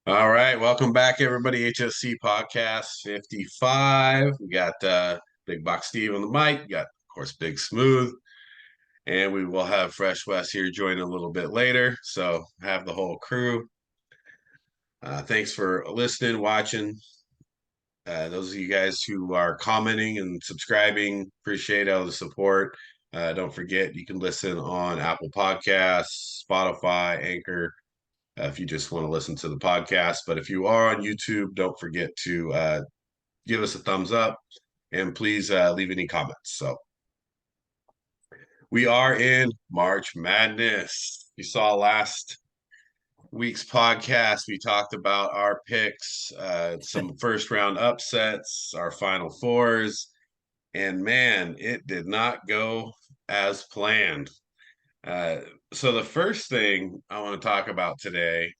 All right, welcome back, everybody. HSC Podcast 55. We got Big Box Steve on the mic. We got, of course, Big Smooth, and we will have Fresh West here join a little bit later. So have the whole crew. Thanks for listening, watching. Those of you guys who are commenting and subscribing, appreciate all the support. Don't forget, you can listen on Apple Podcasts, Spotify, Anchor, if you just want to listen to the podcast. But if you are on YouTube, don't forget to give us a thumbs up and please leave any comments. So we are in March Madness. You saw last week's podcast, we talked about our picks, some first round upsets, our final fours, and man, it did not go as planned. Uh, so the first thing I want to talk about today,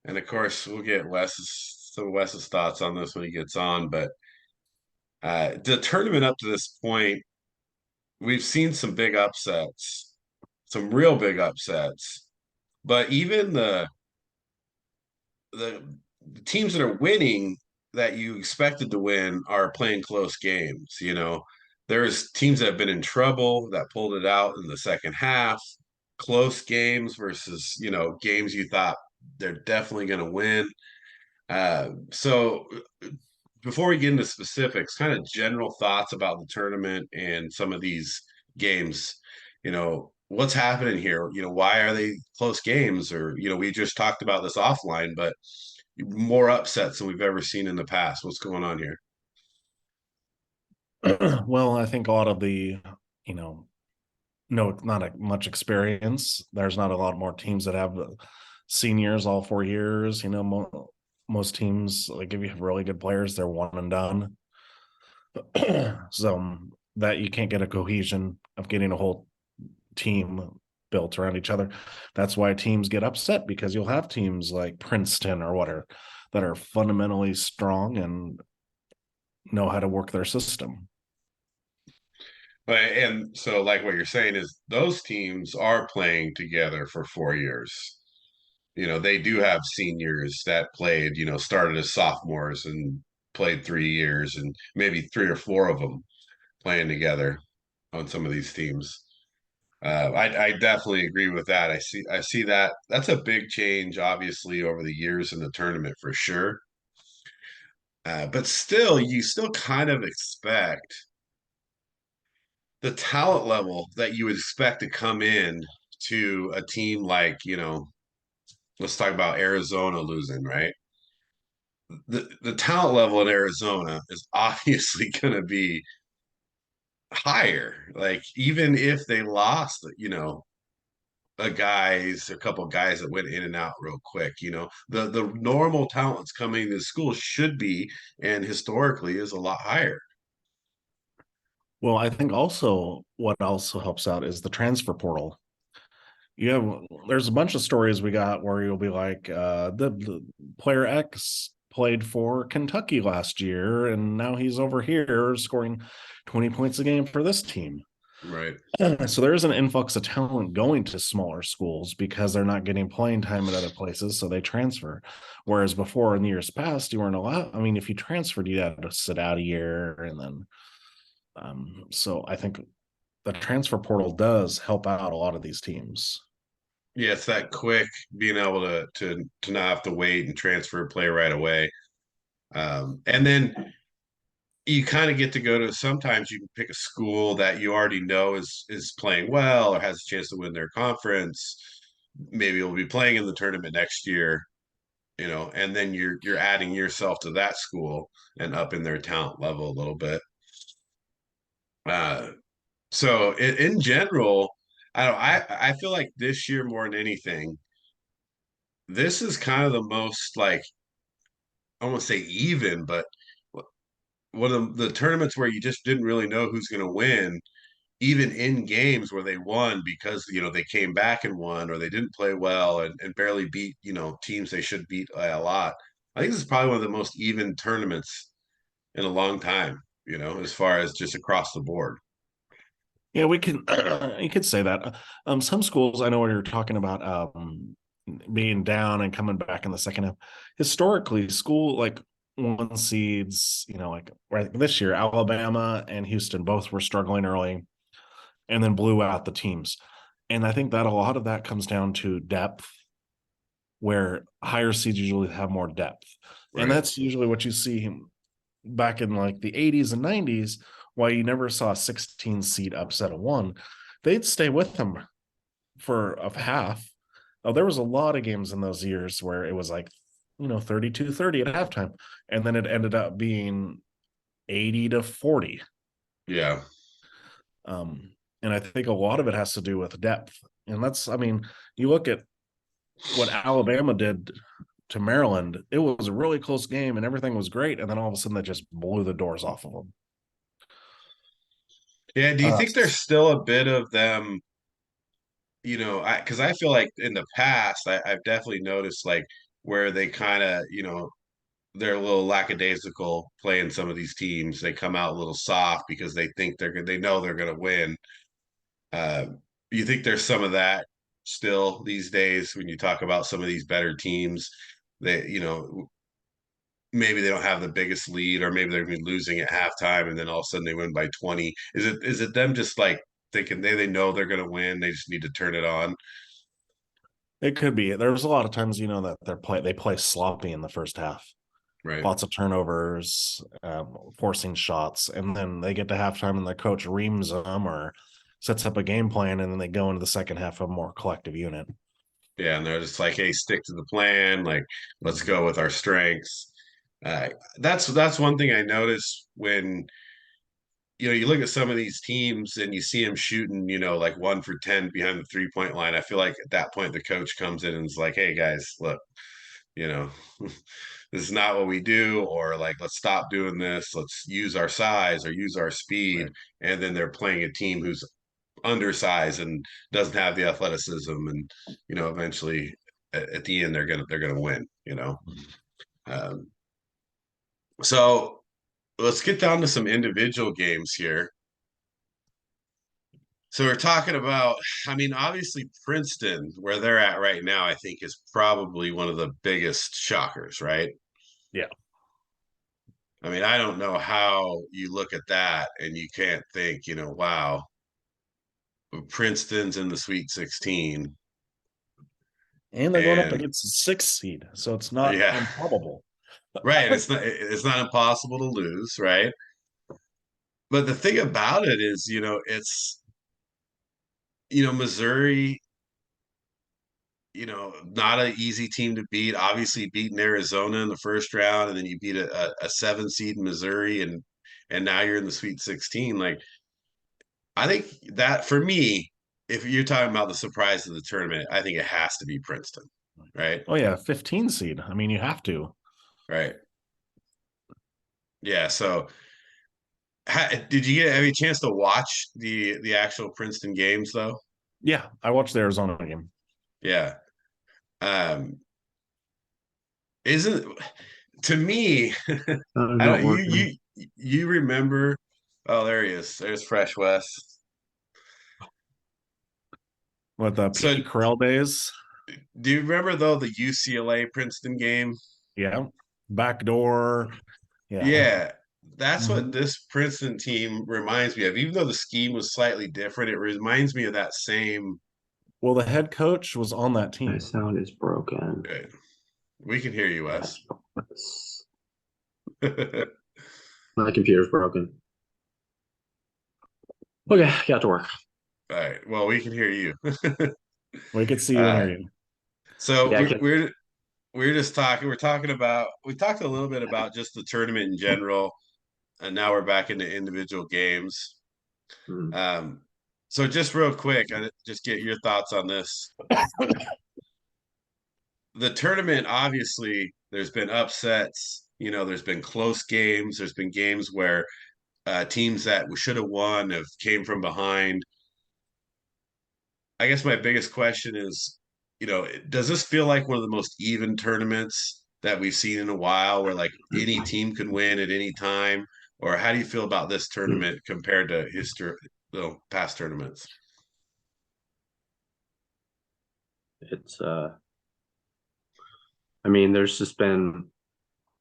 and of course, we'll get Wes's thoughts on this when he gets on. But the tournament up to this point, we've seen some big upsets, some real big upsets. But even the teams that are winning that you expected to win are playing close games. There's teams that have been in trouble that pulled it out in the second half. Close games versus games you thought they're definitely going to win. So before we get into specifics, kind of general thoughts about the tournament and some of these games, what's happening here? Why are they close games? Or, we just talked about this offline, but more upsets than we've ever seen in the past. What's going on here? Well, I think a lot of you know, no, not much experience. There's not a lot more teams that have seniors all 4 years. Most teams, like if you have really good players, they're one and done. So that you can't get a cohesion of getting a whole team built around each other. That's why teams get upset, because you'll have teams like Princeton or whatever that are fundamentally strong and know how to work their system. And so, like what you're saying is those teams are playing together for 4 years. They do have seniors that played, started as sophomores and played 3 years, and maybe three or four of them playing together on some of these teams. I definitely agree with that. I see that that's a big change, obviously, over the years in the tournament for sure. But still, you still kind of expect the talent level that you would expect to come in to a team like, let's talk about Arizona losing, right? The talent level in Arizona is obviously going to be higher. Like even if they lost, a couple of guys that went in and out real quick. The normal talents coming to school should be and historically is a lot higher. Well, I think also what also helps out is the transfer portal. There's a bunch of stories we got where you'll be like, the player X played for Kentucky last year, and now he's over here scoring 20 points a game for this team. Right. So there is an influx of talent going to smaller schools because they're not getting playing time at other places, so they transfer. Whereas before in the years past, you weren't allowed. I mean, if you transferred, you had to sit out a year, and then so I think the transfer portal does help out a lot of these teams. Yeah, it's that quick being able to not have to wait and transfer play right away. And then you kind of get to go to sometimes you can pick a school that you already know is playing well or has a chance to win their conference. Maybe you'll be playing in the tournament next year, and then you're adding yourself to that school and up in their talent level a little bit. Uh, so in general, I feel like this year more than anything, this is kind of the most like I won't say even, but one of the tournaments where you just didn't really know who's going to win, even in games where they won because they came back and won, or they didn't play well and barely beat teams they should beat a lot. I think this is probably one of the most even tournaments in a long time. As far as just across the board. Yeah, we can you could say that. Some schools I know what you're talking about. being down and coming back in the second half. Historically, school like one seeds, like right this year, Alabama and Houston both were struggling early and then blew out the teams. And I think that a lot of that comes down to depth, where higher seeds usually have more depth. And Right. that's usually what you see back in like the 80s and 90s, why you never saw a 16 seed upset of one. They'd stay with them for a half. Oh, there was a lot of games in those years where it was like, 32-30 at halftime. And then it ended up being 80-40. Yeah. And I think a lot of it has to do with depth. And you look at what Alabama did to Maryland, it was a really close game and everything was great. And then all of a sudden, they just blew the doors off of them. Yeah. Do you think there's still a bit of them, because I feel like in the past, I've definitely noticed like where they kind of, they're a little lackadaisical playing some of these teams. They come out a little soft because they think they know they're going to win. Uh, you think there's some of that still these days when you talk about some of these better teams that, maybe they don't have the biggest lead, or maybe they're going to be losing at halftime and then all of a sudden they win by 20. Is it them just like thinking they know they're going to win, they just need to turn it on? It could be. There's a lot of times, that they play sloppy in the first half. Right. Lots of turnovers, forcing shots, and then they get to halftime and the coach reams them or sets up a game plan, and then they go into the second half a more collective unit. Yeah, and they're just like, hey, stick to the plan, like let's go with our strengths. uh, that's one thing I noticed when you look at some of these teams and you see them shooting, like 1 for 10 behind the 3-point line. I feel like at that point the coach comes in and is like, hey guys, look, you know this is not what we do, or like let's stop doing this, let's use our size or use our speed. Right. And then they're playing a team who's undersized and doesn't have the athleticism, and eventually at the end they're gonna win. Um, so let's get down to some individual games here. So we're talking about, I mean, obviously Princeton, where they're at right now, I think is probably one of the biggest shockers, right? Yeah. I mean, I don't know how you look at that and you can't think, wow, Princeton's in the Sweet 16. And they're going up And against the sixth seed, so it's not yeah, improbable. right. And it's not impossible to lose, right? But the thing about it is, it's Missouri, not an easy team to beat. Obviously, beating Arizona in the first round, and then you beat a 7 seed in Missouri, and now you're in the Sweet 16. Like, I think that for me, if you're talking about the surprise of the tournament, I think it has to be Princeton, right? Oh yeah, 15 seed. I mean, you have to. Right. Yeah. So, did you have a chance to watch the actual Princeton games though? Yeah, I watched the Arizona game. Yeah. Um, isn't to me, I Not don't working. you remember? Oh, there he is. There's Fresh West. What, the So, Pete Carell days? do you remember though the UCLA Princeton game? Yeah. Backdoor. Yeah. Yeah, that's what Mhm. this Princeton team reminds me of. Even though the scheme was slightly different, it reminds me of that same. Well, the head coach was on that My team. sound is broken. Okay, we can hear you, Wes. My computer's broken. Okay, got to work. All right. Well, we can hear you. We could see you and uh, hear you. so Yeah, I we're, can. we're we're just talking. We're talking about. We talked a little bit about just the tournament in general, and now we're back into individual games. Hmm. Um, so just real quick, I just get your thoughts on this. The tournament, obviously, there's been upsets. There's been close games. There's been games where teams that should have won have came from behind. I guess my biggest question is, does this feel like one of the most even tournaments that we've seen in a while, where like any team can win at any time? Or how do you feel about this Hmm. tournament compared to past tournaments? It's I mean, there's just been,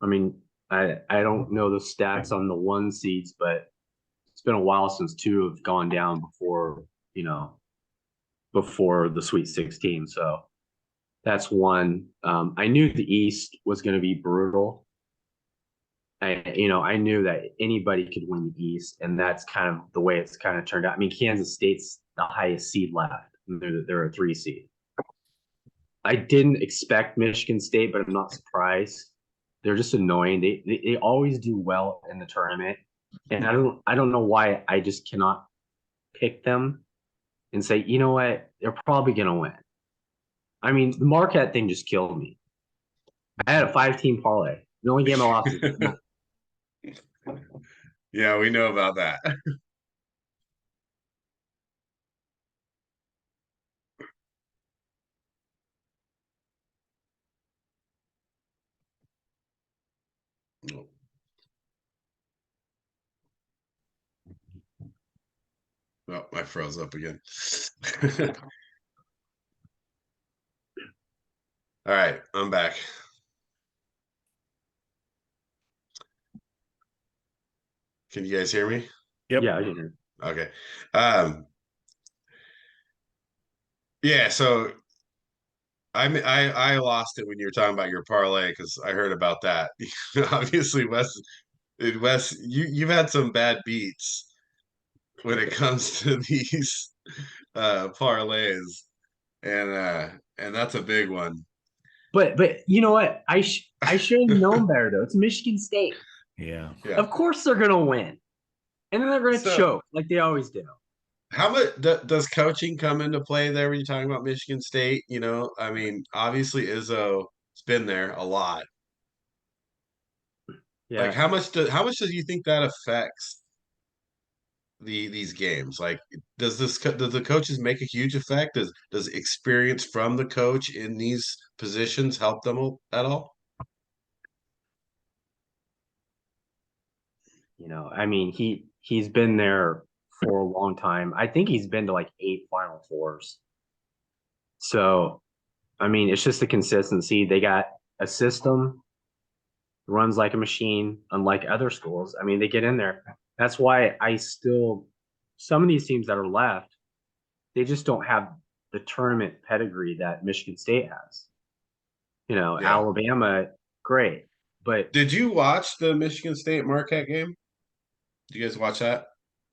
I mean, I don't know the stats on the one seeds, but it's been a while since two have gone down before, you know, before the Sweet 16. So that's one. I knew the East was going to be brutal. I knew that anybody could win the East, and that's kind of the way it's kind of turned out. I mean, Kansas State's the highest seed left. They're a 3 seed. I didn't expect Michigan State, but I'm not surprised. They're just annoying. They always do well in the tournament, and I don't know why I just cannot pick them and say, you know what, they're probably gonna win. I mean, the Marquette thing just killed me. I had a 5-team parlay. The only game I lost was Yeah, we know about that. Oh, I froze up again. All right, I'm back. Can you guys hear me? Yep. yeah, I can hear. Okay. Um, yeah, so I lost it when you were talking about your parlay because I heard about that. Obviously, Wes, you've had some bad beats when it comes to these parlays, and that's a big one. But you know what? I should have known better though. It's Michigan State. Yeah. Yeah. Of course they're gonna win, and then they're gonna So, choke like they always do. how much does coaching come into play there when you're talking about Michigan State? You know, I mean, obviously Izzo's been there a lot. Like, Yeah, how much do you think that affects these games? Like, does the coaches make a huge effect? Does experience from the coach in these positions help them at all? I mean he's been there for a long time. I think he's been to like 8 Final Fours. So I mean, it's just the consistency. They got a system, runs like a machine, unlike other schools. I mean, they get in there. That's why some of these teams that are left, they just don't have the tournament pedigree that Michigan State has. Yeah. Alabama, great. But Did you watch the Michigan State Marquette game? Did you guys watch that?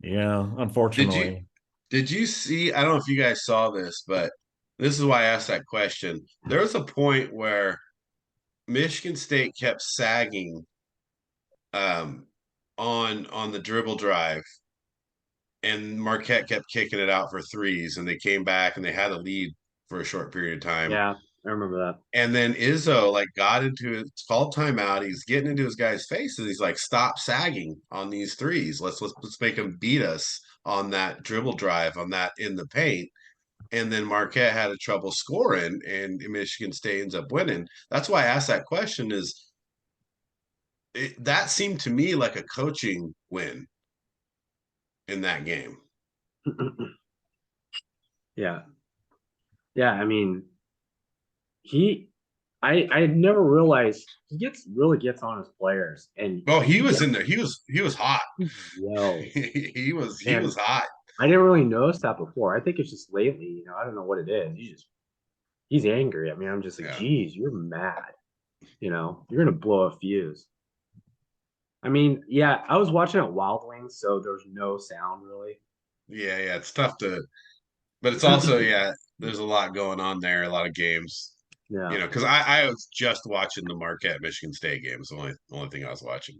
Yeah. Did you Unfortunately. did you see? I don't know if you guys saw this, but this is why I asked that question. There was a point where Michigan State kept sagging um, on the dribble drive, and Marquette kept kicking it out for threes, and they came back and they had a lead for a short period of time. yeah, I remember that. And then Izzo like got into it, called timeout. He's getting into his guy's face, and he's like, "Stop sagging on these threes. Let's make them beat us on that dribble drive, on that in the paint." And then Marquette had a trouble scoring, and Michigan State ends up winning. That's why I asked that question. That seemed to me like a coaching win in that game. Yeah. Yeah, I mean, he I never realized really gets on his players and Well, he he was gets in there. He was hot. yells. He was And hot. I didn't really notice that before. I think it's just lately, I don't know what it is. He's angry. I mean, I'm just like, Yeah. geez, you're mad. You're gonna blow a fuse. I mean, yeah, I was watching at Wild Wings, so there's no sound really. Yeah. It's tough but it's also, yeah, there's a lot going on there, a lot of games. Yeah. Because I was just watching the Marquette Michigan State game. It's the only thing I was watching.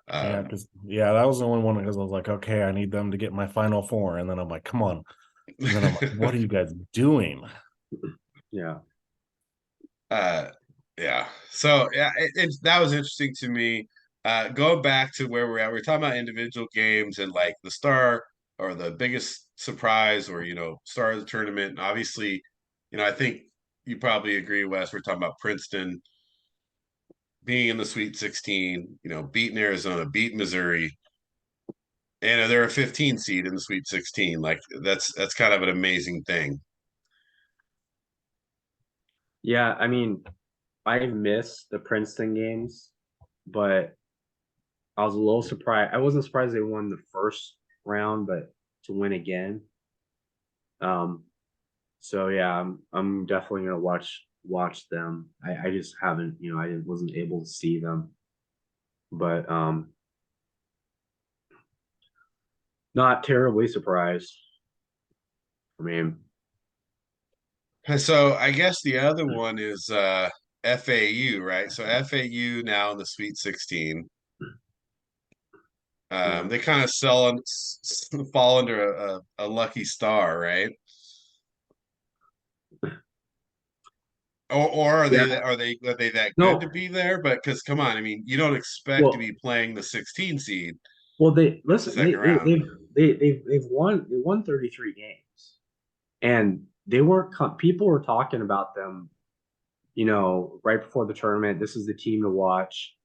Yeah. Um, Because, yeah, that was the only one because I was like, okay, I need them to get my final four. And then I'm like, come on. And then I'm like, what are you guys doing? Yeah. uh, yeah. So yeah, that was interesting to me. Going back to where we're at, we're talking about individual games and like the star or the biggest surprise or star of the tournament. And obviously, I think you probably agree, Wes. We're talking about Princeton being in the Sweet 16. Beating Arizona, beating Missouri, and they're a 15 seed in the Sweet 16. Like that's kind of an amazing thing. Yeah, I mean, I missed the Princeton games, but I was a little surprised. I wasn't surprised they won the first round, but to win again. So yeah, I'm definitely gonna watch them. I just haven't, I wasn't able to see them, but not terribly surprised. I mean, So I guess the other one is FAU, right? So FAU now in the Sweet 16. yeah, They kind of fall under a lucky star, right? Or yeah, are they that good to no, be there? But because come on, I mean, you don't expect to well, be playing the 16 seed well, they listen, second round. they've won 33 games, and they weren't. People were talking about them, right before the tournament. This is the team to watch,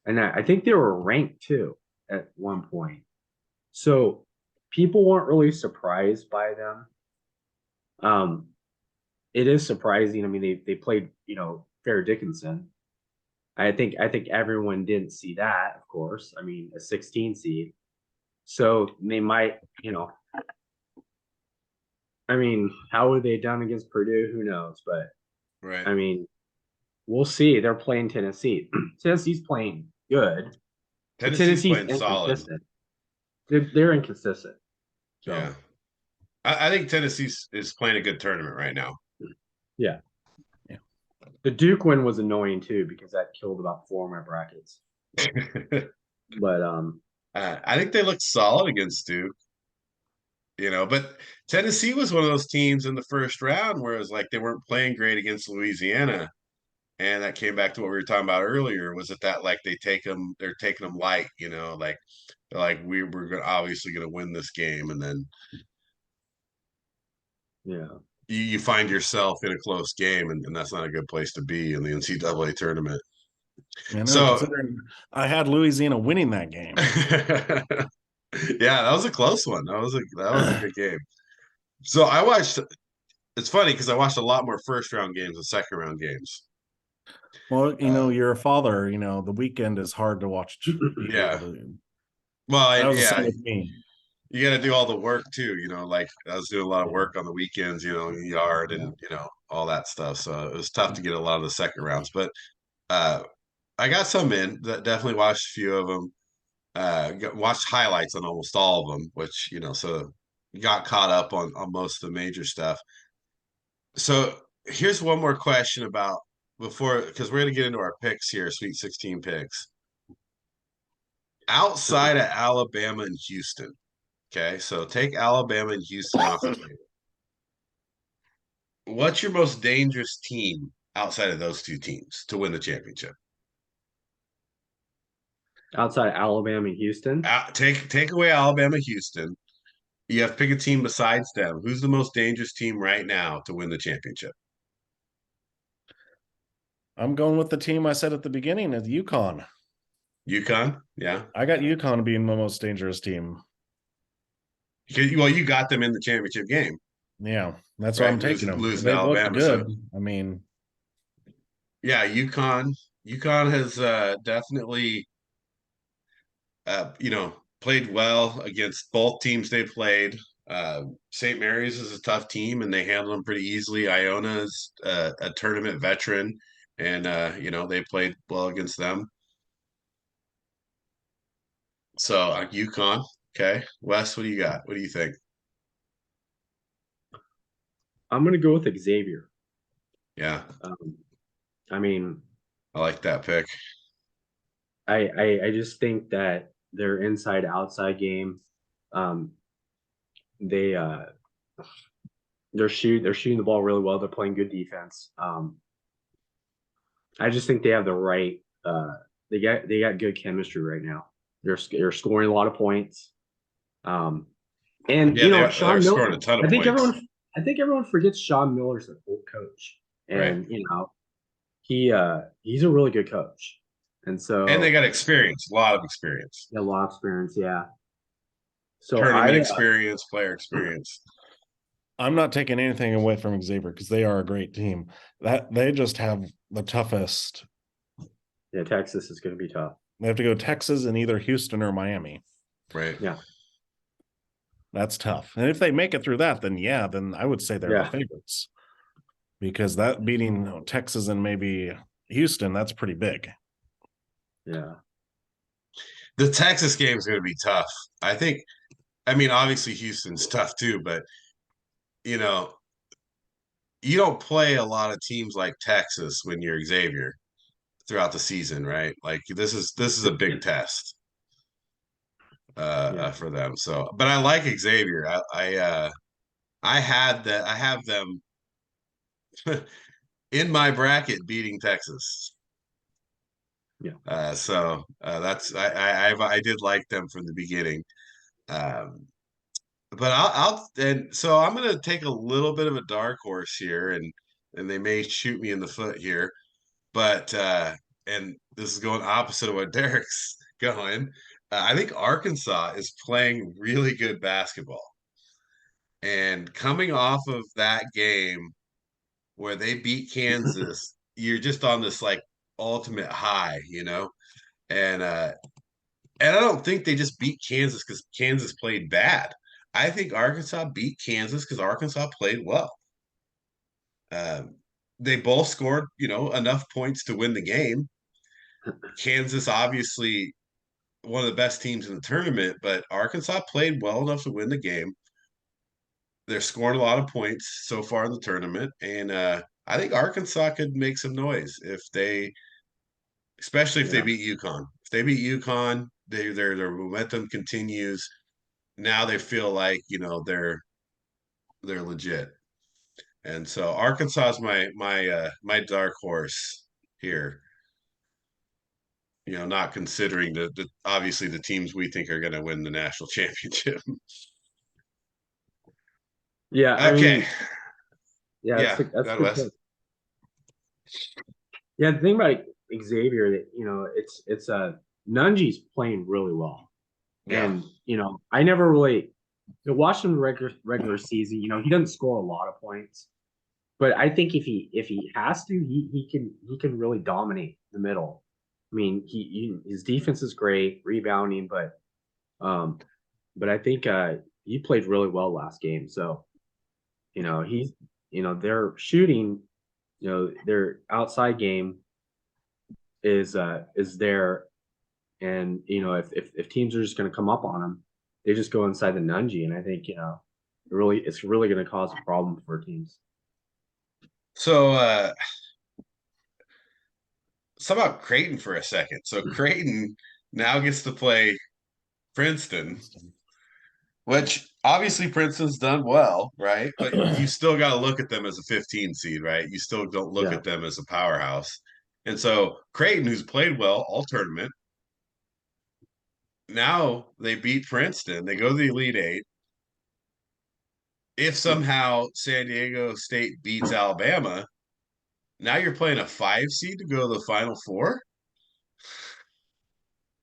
and I think they were ranked too at one point. So people weren't really surprised by them. Um, it is surprising. I mean, they played, Fair Dickinson. I think everyone didn't see that, of course. I mean, a 16 seed. So they might, I mean, how are they done against Purdue? Who knows? But Right. I mean, we'll see. They're playing Tennessee. Tennessee's playing good, but Tennessee's Tennessee's playing solid. inconsistent. They're inconsistent. So Yeah. I think Tennessee is playing a good tournament right now. yeah. Yeah. The Duke win was annoying too because that killed about 4 of my brackets. But I think they looked solid against Duke, but Tennessee was one of those teams in the first round where it was like they weren't playing great against Louisiana. And that came back to what we were talking about earlier. Was it that like they're taking them light, like they're like obviously going to win this game, and then yeah. you find yourself in a close game, and that's not a good place to be in the NCAA tournament. I know, So, considering I had Louisiana winning that game. yeah, that was a close one. That was a good game. So I watched. It's funny because I watched a lot more first round games than second round games. Well, you're a father. The weekend is hard to watch. Be able Yeah. to. Well, That was the same yeah, with me. you got to do all the work too. Like I was doing a lot of work on the weekends, in the yard and all that stuff. So it was tough to get a lot of the second rounds, but uh, I got some in. That definitely watched a few of them. Watched highlights on almost all of them, which so got caught up on most of the major stuff. So here's one more question about before because we're gonna get into our picks here, Sweet 16 picks. Outside of Alabama and Houston, okay, so take Alabama and Houston off the table. What's your most dangerous team outside of those two teams to win the championship? Outside of Alabama and Houston. Take away Alabama, Houston. You have to pick a team besides them. Who's the most dangerous team right now to win the championship? I'm going with the team I said at the beginning of UConn. UConn, yeah. I got UConn being the most dangerous team. Well, you got them in the championship game. Yeah, that's why Right, I'm taking them. losing They looked Alabama. good. So I mean, yeah, UConn has definitely played well against both teams they played. St. Mary's is a tough team and they handle them pretty easily. Iona is a tournament veteran and they played well against them. So UConn, okay. Wes, what do you got? What do you think? I'm gonna go with Xavier. Yeah, I mean, I like that pick. I just think that their inside outside game, um, they they're shooting the ball really well. They're playing good defense. I just think they have the right. They got good chemistry right now. They're scoring a lot of points. And Yeah, they're Sean scoring Miller. a ton of I think points. everyone forgets Sean Miller's an old coach, Right. and he's a really good coach, and they got experience, a lot of experience. a lot of experience. Yeah. So Tournament experience, player experience. I'm not taking anything away from Xavier because they are a great team. That they just have the toughest. Yeah, Texas is going to be tough. They have to go Texas and either Houston or Miami. Right. Yeah. That's tough. And if they make it through that, then I would say they're the favorites. Because that beating Texas and maybe Houston, that's pretty big. Yeah. The Texas game is going to be tough. Obviously Houston's tough too, but you don't play a lot of teams like Texas when you're Xavier throughout the season, right? Like this is a big test for them. So, but I like Xavier. I have them in my bracket beating Texas. Yeah. So that's I did like them from the beginning. But so I'm gonna take a little bit of a dark horse here, and they may shoot me in the foot here, but and this is going opposite of what Derek's going. I think Arkansas is playing really good basketball, and coming off of that game where they beat Kansas, you're just on this like ultimate high, and I don't think they just beat Kansas because Kansas played bad. I think Arkansas beat Kansas because Arkansas played well. They both scored, enough points to win the game. Kansas, obviously, one of the best teams in the tournament, but Arkansas played well enough to win the game. They're scoring a lot of points so far in the tournament, and I think Arkansas could make some noise especially if they beat UConn. If they beat UConn, their momentum continues. Now they feel like they're legit, and so Arkansas is my dark horse here. Not considering the obviously the teams we think are going to win the national championship. Yeah. Okay. That's good. Yeah, the thing about Xavier that it's Nunji's playing really well, and I never really watched him regular season. He doesn't score a lot of points, but I think if he has to, he can really dominate the middle. I mean, his defense is great, rebounding, but I think he played really well last game. So, he's they're shooting, their outside game is there, and if teams are just going to come up on them, they just go inside the Nunji, and I think it's really going to cause a problem for teams. So about Creighton for a second. So Creighton now gets to play Princeton, which obviously Princeton's done well, right? But you still got to look at them as a 15 seed, right? You still don't look at them as a powerhouse. And so Creighton, who's played well all tournament, now they beat Princeton. They go to the Elite Eight. If somehow San Diego State beats Alabama, now you're playing a 5 seed to go to the Final Four.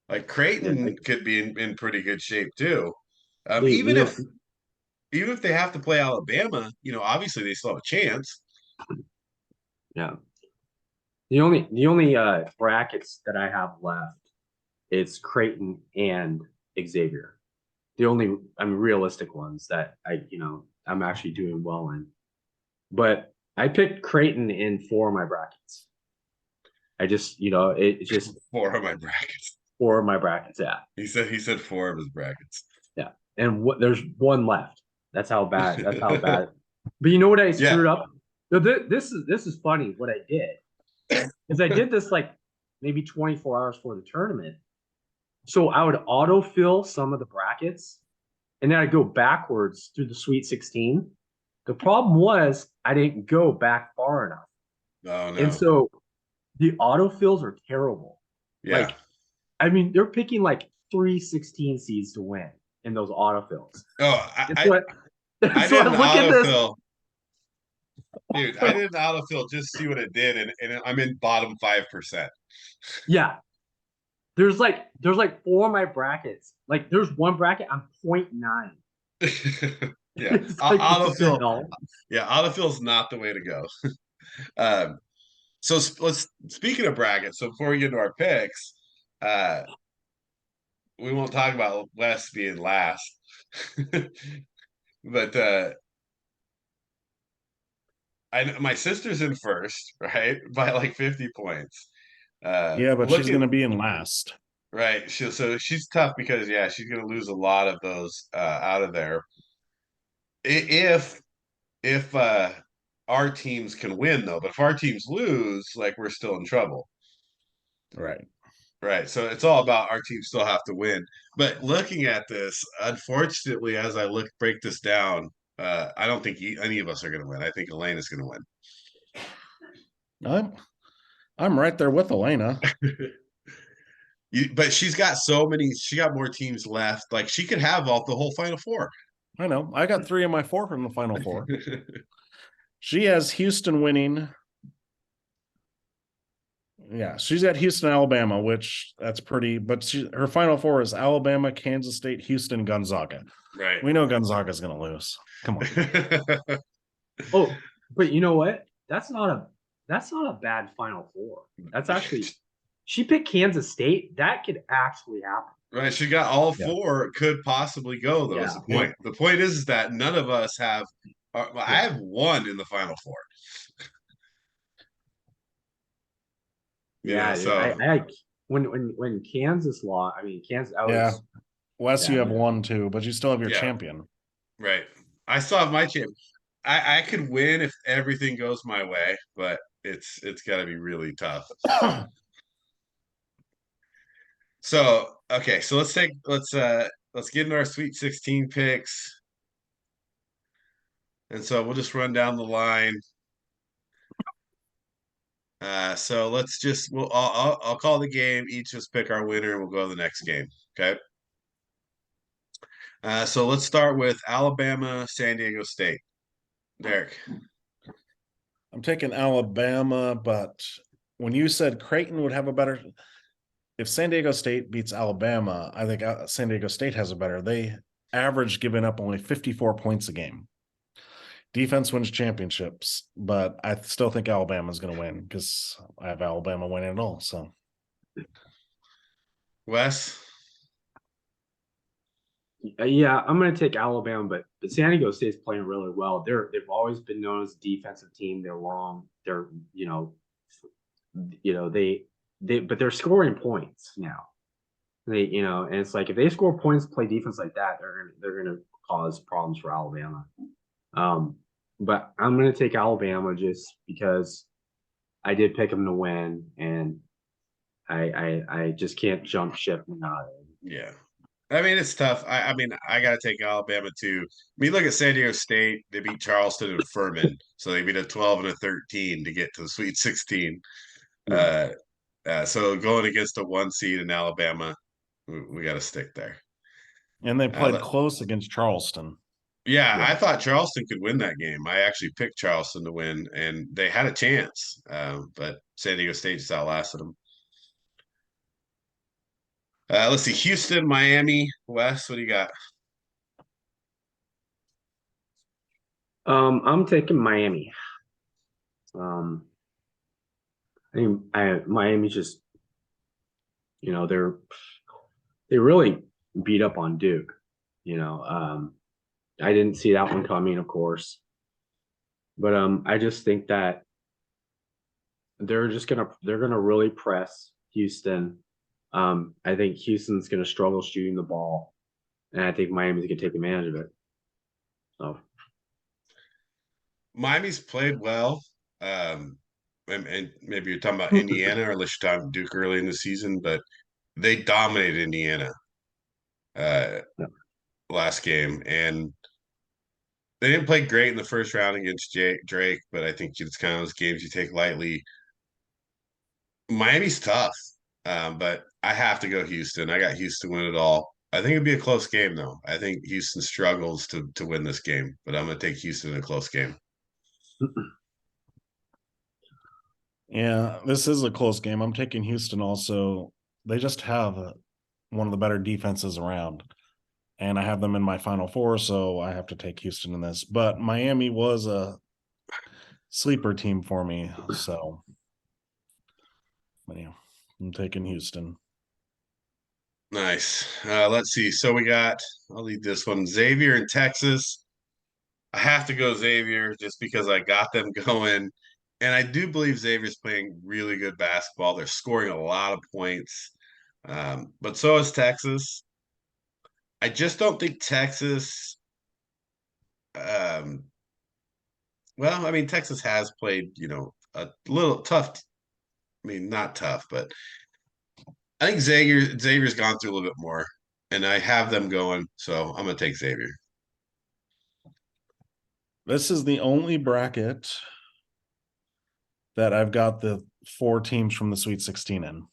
Like Creighton could be in pretty good shape too. Even if they have to play Alabama, obviously they still have a chance. Yeah. The only brackets that I have left is Creighton and Xavier. The only realistic ones that I'm actually doing well in. But I picked Creighton in 4 of my brackets. I just it just 4 of my brackets. 4 of my brackets, yeah. He said 4 of his brackets. Yeah. And there's 1 left. That's how bad. But you know what I screwed up? This is funny. What I did is I did this like maybe 24 hours before the tournament. So I would autofill some of the brackets, and then I'd go backwards through the Sweet 16. The problem was I didn't go back far enough. Oh, no. And so the autofills are terrible. Yeah. Like, they're picking like 3 16 seeds to win in those autofills. Oh, I did an autofill. Dude, I did an autofill just to see what it did, and I'm in bottom 5%. Yeah. There's like 4 of my brackets. Like there's 1 bracket I'm 0.9. Yeah. Autofill. Yeah, autofill is not the way to go. So let's speaking of brackets. So before we get into our picks, we won't talk about West being last, but my sister's in first, right, by like 50 points. Yeah, but she's going to be in last. Right. So she's tough because she's going to lose a lot of those out of there. If our teams can win though, but if our teams lose, like we're still in trouble. Right. Right. So it's all about our teams still have to win. But looking at this, unfortunately, as I break this down, I don't think any of us are going to win. I think Elena's going to I'm right there with Elena. But she got more teams left. Like she could have the whole Final Four. I know. I got 3 of my 4 from the Final Four. She has Houston winning. Yeah, she's got Houston, Alabama, which that's pretty. But her Final Four is Alabama, Kansas State, Houston, Gonzaga. Right. We know Gonzaga's going to lose. Come on. Oh, but you know what? That's not a bad Final Four. That's actually she picked Kansas State. That could actually happen. Right. She got all 4 could possibly go, though, is the point. The point is that none of us have I have 1 in the Final Four. Yeah, so I when Kansas lost, I mean Kansas. Wes, you have 1 too, but you still have your champion. Right. I still have my champion. I could win if everything goes my way, but it's got to be really tough. So okay, so let's get into our Sweet 16 picks, and so we'll just run down the line. So I'll call the game. Each just pick our winner, and we'll go to the next game. Okay. So let's start with Alabama, San Diego State. Derek. I'm taking Alabama, but when you said Creighton would have a better, if San Diego State beats Alabama, I think San Diego State has a better. They average giving up only 54 points a game. Defense wins championships, but I still think Alabama's going to win because I have Alabama winning it all. So, Wes. Yeah, I'm going to take Alabama, but San Diego State's playing really well. They've always been known as a defensive team. They're long. They're but they're scoring points now. And it's like if they score points, play defense like that, they're gonna cause problems for Alabama. But I'm gonna take Alabama just because I did pick them to win, and I just can't jump ship now. Yeah. I mean, it's tough. I mean, I got to take Alabama too. I mean, look at San Diego State. They beat Charleston and Furman, so they beat a 12 and a 13 to get to the Sweet 16. Yeah. So going against a 1 seed in Alabama, we got to stick there. And they played close against Charleston. Yeah, I thought Charleston could win that game. I actually picked Charleston to win, and they had a chance, but San Diego State just outlasted them. Let's see, Houston, Miami, Wes. What do you got? I'm taking Miami. Miami just, they really beat up on Duke. I didn't see that one coming, of course, but I just think that they're gonna really press Houston. I think Houston's gonna struggle shooting the ball, and I think Miami's gonna take advantage of it. So Miami's played well. And maybe you're talking about Indiana, or unless you're talking Duke early in the season, but they dominated Indiana last game, and they didn't play great in the first round against Drake, but I think it's kind of those games you take lightly. Miami's tough, but I have to go Houston. I got Houston win it all. I think it'd be a close game, though. I think Houston struggles to win this game, but I'm going to take Houston in a close game. Yeah, this is a close game. I'm taking Houston also. They just have one of the better defenses around, and I have them in my Final Four, so I have to take Houston in this. But Miami was a sleeper team for me, so Yeah, I'm taking Houston. Nice. Let's see. So I'll lead this one. Xavier in Texas. I have to go Xavier just because I got them going. And I do believe Xavier's playing really good basketball. They're scoring a lot of points. But so is Texas. I just don't think Texas. Um, well, I mean, Texas has played, a little tough. I mean, not tough, but I think Xavier's gone through a little bit more, and I have them going, so I'm gonna take Xavier. This is the only bracket that I've got the 4 teams from the Sweet 16 in,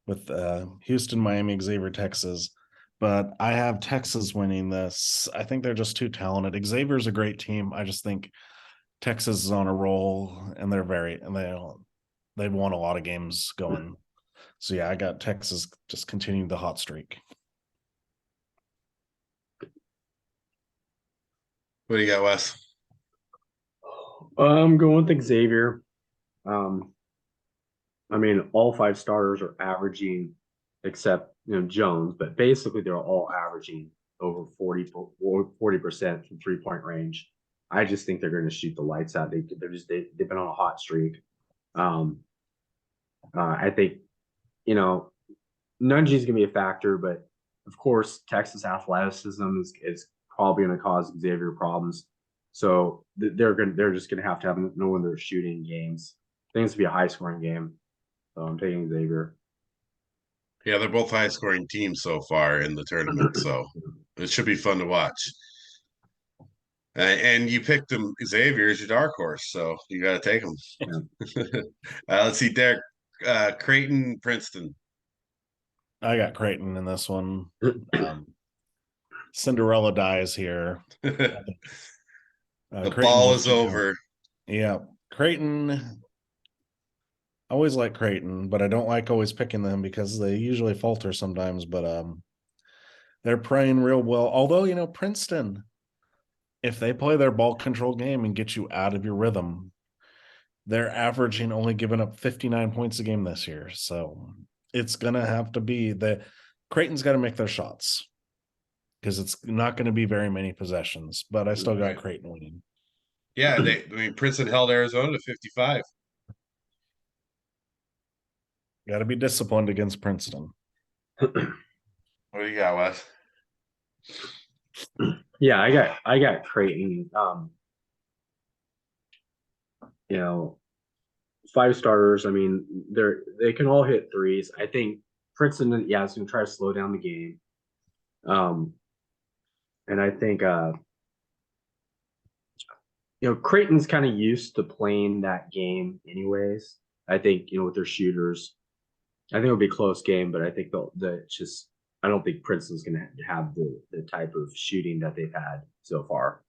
with Houston, Miami, Xavier, Texas. But I have Texas winning this. I think they're just too talented. Xavier's a great team. I just think Texas is on a roll, and they've won a lot of games going. So yeah, I got Texas just continuing the hot streak. What do you got, Wes? I'm going with Xavier. I mean, all 5 starters are averaging, except Jones, but basically they're all averaging over 40% from 3-point range. I just think they're going to shoot the lights out. They've been on a hot streak. I think Nunji's going to be a factor, but of course Texas athleticism is probably going to cause Xavier problems. So they're just going to have know when they're shooting games. I think it's going to be a high scoring game. So I'm taking Xavier. Yeah, they're both high scoring teams so far in the tournament, so it should be fun to watch. And you picked them, Xavier is your dark horse, so you got to take them. Yeah. Let's see, Derek, Creighton, Princeton. I got Creighton in this one. Cinderella dies here. The Creighton ball is over. Yeah, Creighton. I always like Creighton, but I don't like always picking them because they usually falter sometimes. But they're playing real well. Although Princeton, if they play their ball control game and get you out of your rhythm, they're averaging only giving up 59 points a game this year. So it's gonna have to be Creighton's got to make their shots, because it's not going to be very many possessions. But I still got Creighton winning. Yeah, Princeton held Arizona to 55. Got to be disciplined against Princeton. What do you got, Wes? Yeah, I got Creighton. 5 starters. I mean, they can all hit threes. I think Princeton, is going to try to slow down the game. And I think Creighton's kind of used to playing that game anyways. I think with their shooters, I think it'll be a close game, but I think I don't think Princeton's going to have the type of shooting that they've had so far.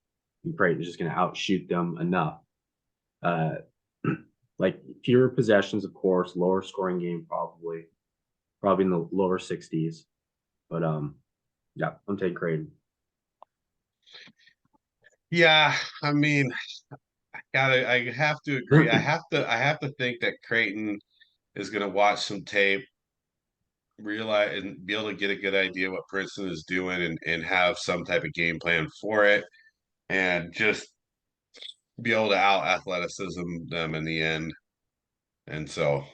And Creighton's just going to outshoot them enough. Like fewer possessions, of course, lower scoring game, probably in the lower 60s. But yeah, I'm taking Creighton. Yeah, I mean, I have to agree. I have to think that Creighton is going to watch some tape, realize and be able to get a good idea what Princeton is doing, and have some type of game plan for it, and just be able to out athleticism them in the end. And so,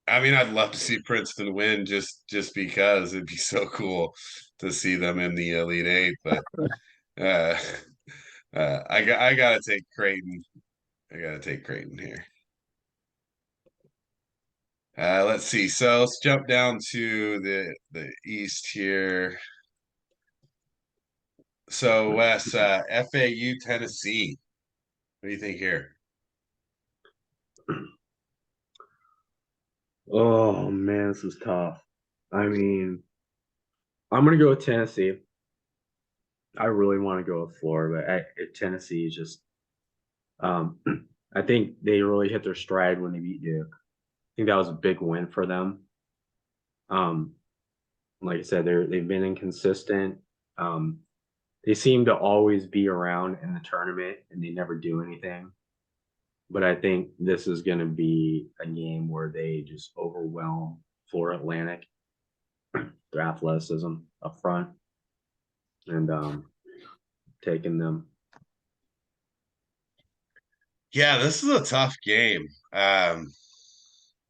I mean, I'd love to see Princeton win just because it'd be so cool to see them in the Elite Eight. But uh, I gotta take Creighton. I gotta take Creighton here. Let's see. So let's jump down to the East here. So Wes, FAU, Tennessee. What do you think here? Oh man, this is tough. I mean, I'm gonna go with Tennessee. I really want to go with Florida, but Tennessee is just. I think they really hit their stride when they beat Duke. I think that was a big win for them. Like I said, they've been inconsistent. They seem to always be around in the tournament, and they never do anything. but I think this is going to be a game where they just overwhelm Florida Atlantic, their athleticism up front, and taking them. Yeah, this is a tough game.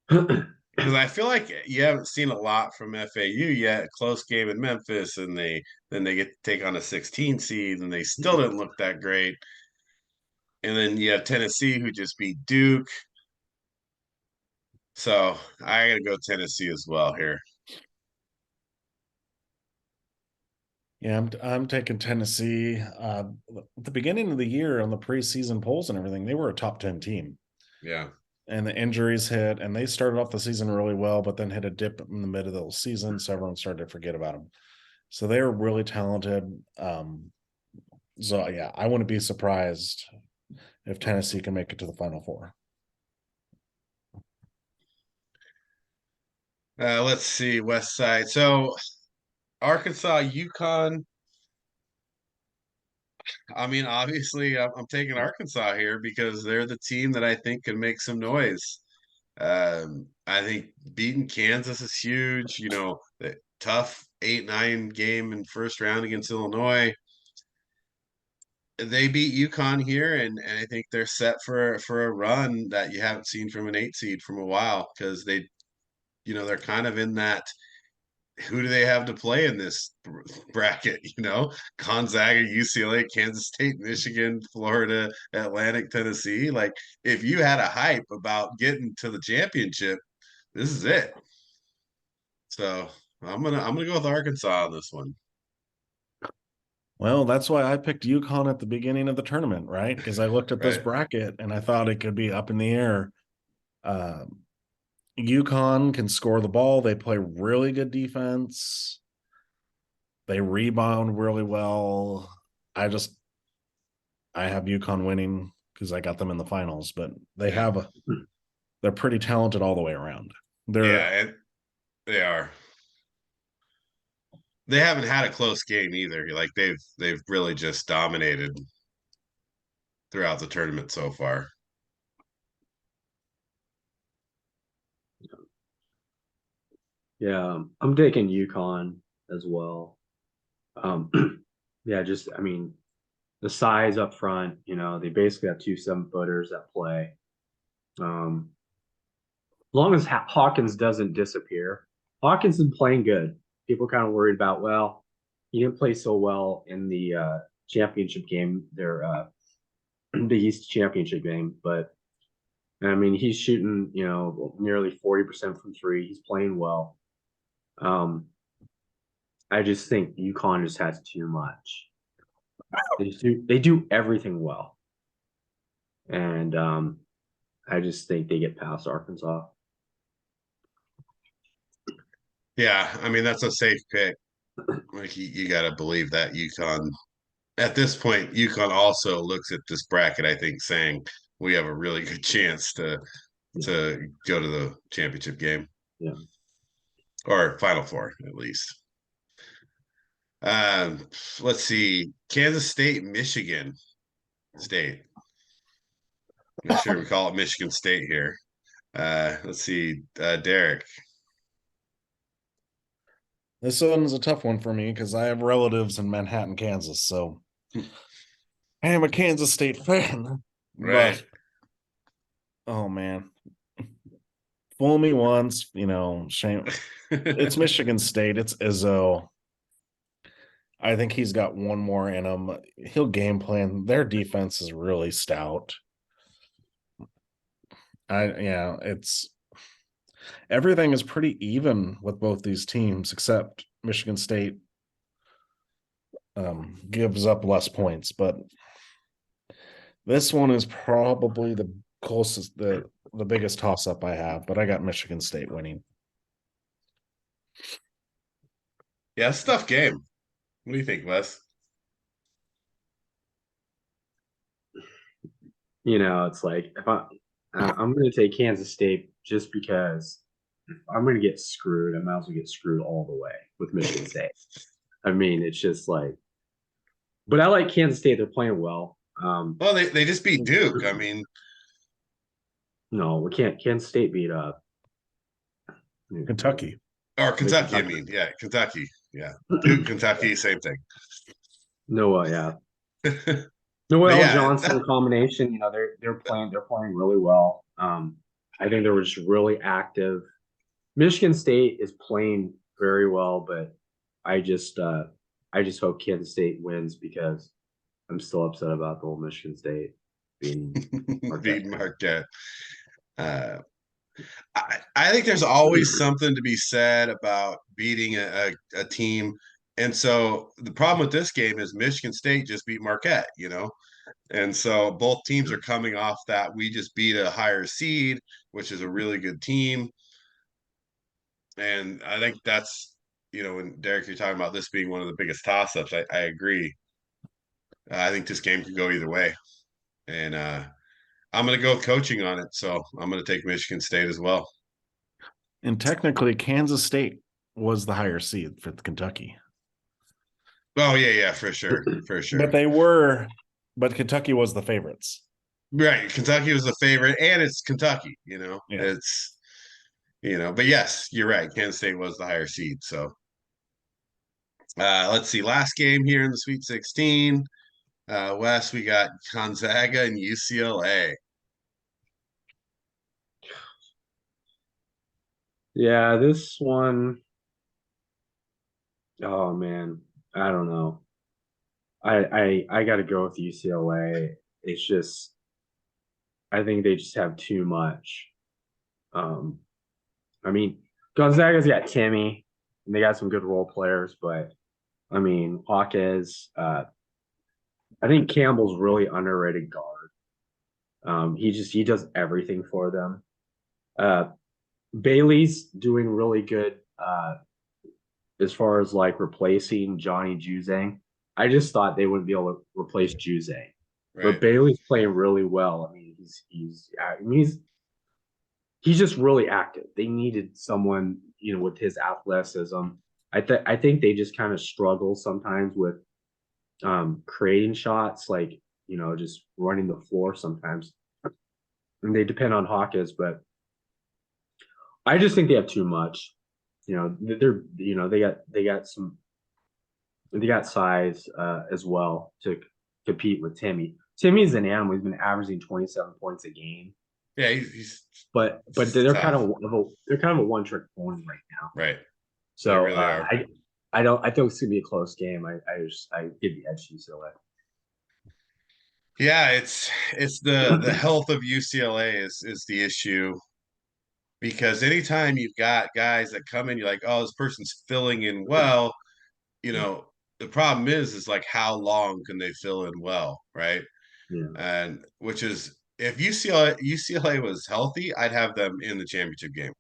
Because I feel like you haven't seen a lot from FAU yet. Close game in Memphis, and they get to take on a 16 seed, and they still didn't look that great. And then you have Tennessee, who just beat Duke. So I got to go Tennessee as well here. Yeah, I'm taking Tennessee. At the beginning of the year on the preseason polls and everything, they were a top 10 team. Yeah. And the injuries hit, and they started off the season really well, but then hit a dip in the middle of the season, so everyone started to forget about them. So they are really talented. So yeah, I wouldn't be surprised if Tennessee can make it to the Final Four. Let's see, West Side. So Arkansas, UConn. I mean, obviously, I'm taking Arkansas here because they're the team that I think can make some noise. I think beating Kansas is huge. You know, the tough 8-9 game in first round against Illinois. They beat UConn here, and I think they're set for a run that you haven't seen from an 8 seed from a while because they're kind of in that. Who do they have to play in this bracket? Gonzaga, UCLA, Kansas State, Michigan, Florida, Atlantic, Tennessee. Like, if you had a hype about getting to the championship, this is it. So I'm gonna go with Arkansas on this one. Well, that's why I picked UConn at the beginning of the tournament, right? Because I looked at this Right. bracket and I thought it could be up in the air. UConn can score the ball. They play really good defense. They rebound really well. I have UConn winning because I got them in the finals, but they're pretty talented all the way around. And they are. They haven't had a close game either. Like they've really just dominated throughout the tournament so far. Yeah, I'm taking UConn as well. Yeah, the size up front, they basically have 2 7-footers that play. As long as Hawkins doesn't disappear, Hawkins is playing good. People are kind of worried about, well, he didn't play so well in the championship game, their Big East championship game, but I mean, he's shooting, nearly 40% from 3. He's playing well. I just think UConn just has too much. They do everything well, and I just think they get past Arkansas. Yeah, I mean that's a safe pick. Like you got to believe that UConn. At this point, UConn also looks at this bracket, I think, saying we have a really good chance to go to the championship game. Yeah. Or Final Four, at least. Let's see. Kansas State, Michigan State. I'm not sure we call it Michigan State here. Let's see. Derek. This one's a tough one for me because I have relatives in Manhattan, Kansas. So I am a Kansas State fan. Right. But, oh, man. Fool me once, shame. It's Michigan State. It's Izzo. I think he's got one more in him. He'll game plan. Their defense is really stout. It's everything is pretty even with both these teams, except Michigan State gives up less points. But this one is probably the closest, the biggest toss-up I have. But I got Michigan State winning. Yeah, it's a tough game. What do you think, Wes? It's like if I'm going to take Kansas State just because if I'm going to get screwed, I might as well get screwed all the way with Michigan State. I mean, it's just like, but I like Kansas State. They're playing well. Well, they just beat Duke. I mean, No, we can't. Kansas State beat Kentucky. Or Kentucky, I Kentucky. mean. Yeah, Kentucky. Yeah. Duke, Kentucky, same thing. No, yeah. But Noel yeah, Johnson combination, they're playing really well. I think they were just really active. Michigan State is playing very well, but I just I just hope Kansas State wins because I'm still upset about the whole Michigan State being Marquette. beat Marquette. Uh, I think there's always something to be said about beating a team. And so the problem with this game is Michigan State just beat Marquette, And so both teams are coming off that we just beat a higher seed, which is a really good team. And I think that's, when Derek, you're talking about this being one of the biggest toss-ups, I agree. I think this game could go either way. And I'm going to go coaching on it. So I'm going to take Michigan State as well. And technically, Kansas State was the higher seed for Kentucky. Oh, yeah, for sure. But Kentucky was the favorites. Right. Kentucky was the favorite, and it's Kentucky, Yeah. It's, but yes, you're right. Kansas State was the higher seed. So let's see. Last game here in the Sweet 16. West, we got Gonzaga and UCLA. Yeah, this one, oh man, I don't know. I got to go with UCLA. It's just, I think they just have too much. Um, I mean, Gonzaga's got Timmy, and they got some good role players, but I mean, Hawkes, I think Campbell's really underrated guard. He does everything for them. Bailey's doing really good as far as like replacing Johnny Juzang. I just thought they wouldn't be able to replace Juzang, but Right. Bailey's playing really well. I mean, he's just really active. They needed someone, with his athleticism. I think they just kind of struggle sometimes with creating shots, like just running the floor sometimes, and they depend on Hawkins. But I just think they have too much. They got size as well to compete with Timmy. Timmy's an animal. He's been averaging 27 points a game. Yeah, he's but they're tough. kind of a one trick pony right now. Right. So really I think it's gonna be a close game. I give the edge to UCLA. Yeah, it's the health of UCLA is the issue, because anytime you've got guys that come in, you're like, oh, this person's filling in well. The problem is like how long can they fill in well, right? Yeah. And which is, if UCLA was healthy, I'd have them in the championship game,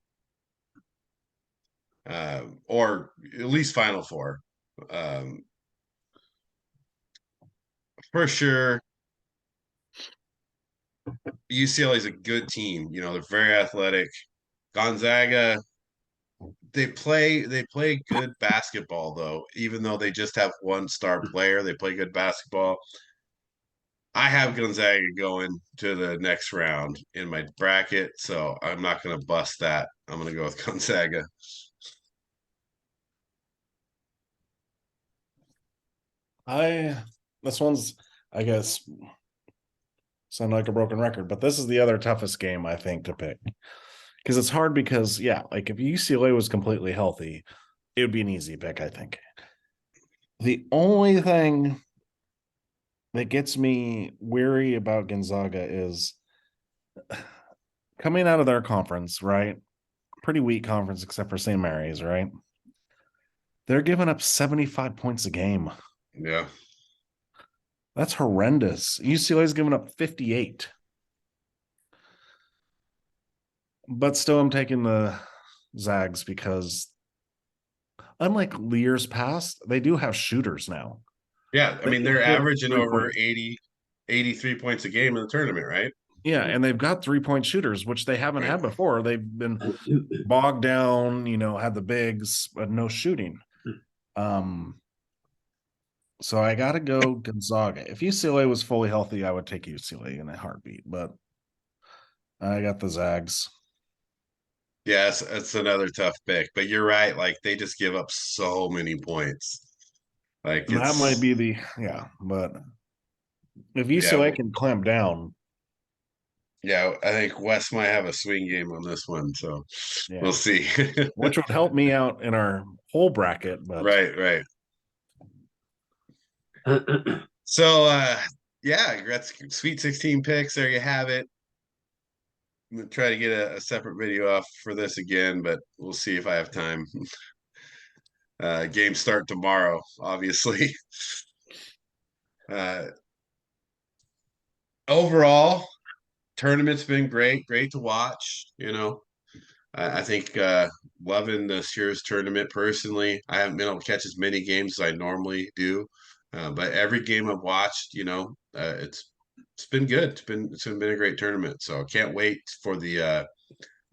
or at least Final Four, for sure. UCLA is a good team. They're very athletic. Gonzaga, they play good basketball though. Even though they just have one star player, they play good basketball. I have Gonzaga going to the next round in my bracket, so I'm not going to bust that. I'm going to go with Gonzaga. This one's, I guess, sound like a broken record, but this is the other toughest game I think to pick, because it's hard because, yeah, like if UCLA was completely healthy, it would be an easy pick, I think. The only thing that gets me weary about Gonzaga is coming out of their conference, right? Pretty weak conference except for St. Mary's, right? They're giving up 75 points a game. Yeah. That's horrendous. UCLA's giving up 58. But still, I'm taking the Zags because, unlike years past, they do have shooters now. Yeah, I mean, they're averaging over 83 points a game in the tournament, right? Yeah, and they've got 3-point shooters, which they haven't had before. They've been bogged down, had the bigs, but no shooting. So I got to go Gonzaga. If UCLA was fully healthy, I would take UCLA in a heartbeat. But I got the Zags. Yes, it's another tough pick, but you're right. Like they just give up so many points. Like And that might it's be but if UCLA yeah, can clamp down, yeah. I think West might have a swing game on this one, so we'll yeah, see. which would help me out in our whole bracket, but Right, right. So yeah, that's Sweet 16 picks. There you have it. I'm gonna try to get a separate video off for this again, but we'll see if I have time. Games start tomorrow, obviously. Uh, Overall, tournament's been great to watch. I think loving this year's tournament personally. I haven't been able to catch as many games as I normally do, but every game I've watched, it's been good. It's been a great tournament. So I can't wait for the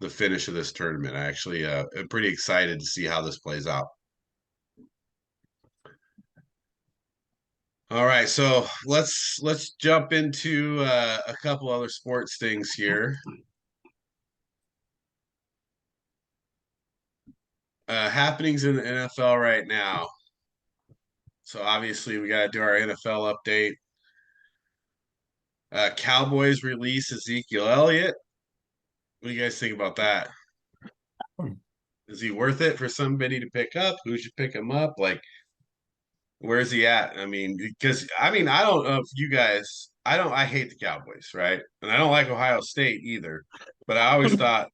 finish of this tournament. I actually am pretty excited to see how this plays out. All right, so let's jump into a couple other sports things here. Happenings in the NFL right now. So obviously we got to do our NFL update. Cowboys release Ezekiel Elliott. What do you guys think about that? Is he worth it for somebody to pick up? Who should pick him up? Like, where's he at? I mean, because I don't know if you guys. I hate the Cowboys, right? And I don't like Ohio State either. But I always thought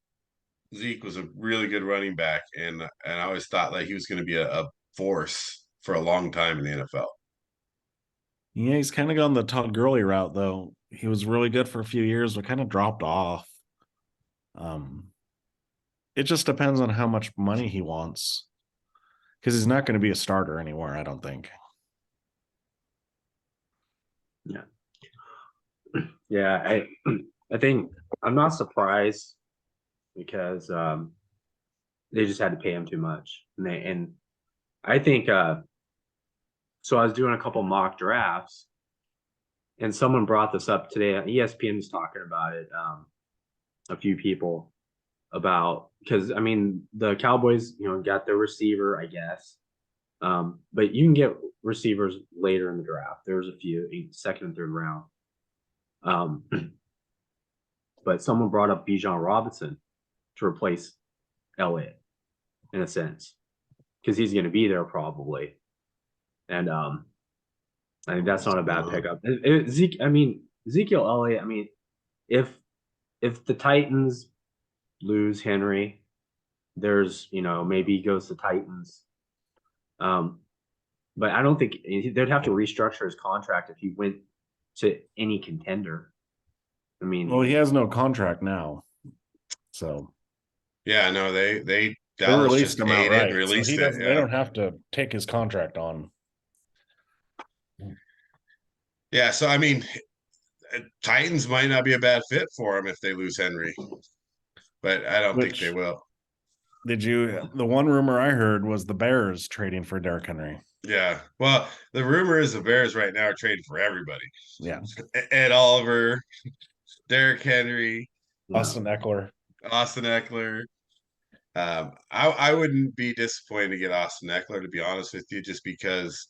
Zeke was a really good running back, and I always thought that he was going to be a force for a long time in the NFL. yeah, he's kind of gone the Todd Gurley route though. He was really good for a few years, but kind of dropped off. Um, it just depends on how much money he wants, because he's not going to be a starter anywhere, I don't think. Yeah. Yeah, I think I'm not surprised because they just had to pay him too much. And I think so I was doing a couple mock drafts and someone brought this up today. ESPN was talking about it, a few people about because I mean the Cowboys, got their receiver, I guess. But you can get receivers later in the draft. There's a few second and third round. Um, but someone brought up Bijan Robinson to replace Elliott in a sense because he's going to be there probably, and I think that's not a bad pickup. Ezekiel Elliott. I mean, if the Titans lose Henry, there's maybe he goes to Titans. But I don't think they'd have to restructure his contract if he went to any contender. I mean, Well, he has no contract now, so Yeah, no, they they Dallas released just him ate it and outright. So released he it. doesn't. They Yeah. don't have to take his contract on. Yeah, so I mean, Titans might not be a bad fit for him if they lose Henry, but I don't think they Which will. the one rumor I heard was the Bears trading for Derrick Henry. Yeah. Well, the rumor is the Bears right now are trading for everybody. Yeah. Ed Oliver, Derrick Henry, Austin Eckler. Austin Eckler. I wouldn't be disappointed to get Austin Eckler, to be honest with you, just because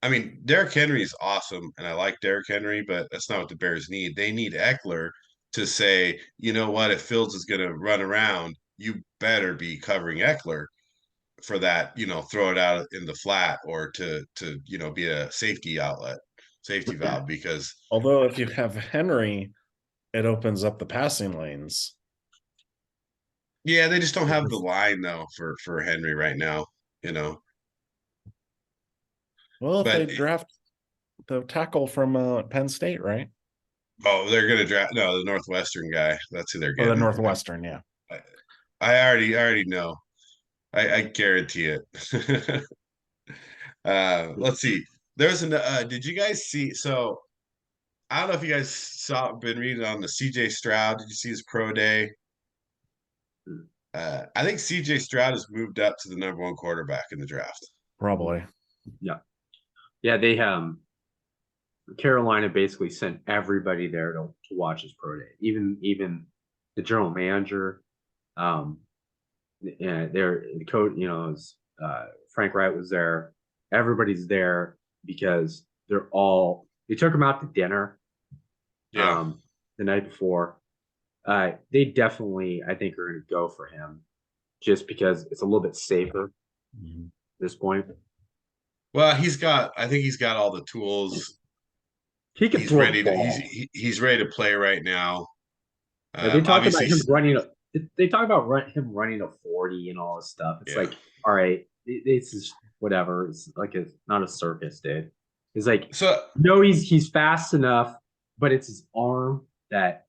I mean Derrick Henry is awesome and I like Derrick Henry, but that's not what the Bears need. They need Eckler to say, you know what, if Fields is gonna run around, you better be covering Eckler for that, throw it out in the flat or to be a safety valve because Although if you have Henry, it opens up the passing lanes. yeah, they just don't have the line though for Henry right now. Well, if they But draft the tackle from Penn State, right? oh, they're gonna draft the Northwestern guy. That's who they're Or the getting. Northwestern, yeah. I already know. I guarantee it. Let's see. There's an did you guys see I don't know if you guys been reading on the CJ Stroud. Did you see his pro day? I think CJ Stroud has moved up to the number one quarterback in the draft. Probably. yeah, they Carolina basically sent everybody there to watch his pro day, even the general manager. And the coach, Frank Wright was there. Everybody's there because they took him out to dinner Yeah. the night before. They definitely, I think, are going to go for him just because it's a little bit safer at this point. Well, I think he's got all the tools. He can He's throw the ready to ball. he's ready to play right now. They talk about Obviously, him running. They talk about him running a 40 and all this stuff. It's yeah. like, all right, this is whatever. It's like it's not a circus, dude. It's like, So no, he's fast enough, but it's his arm that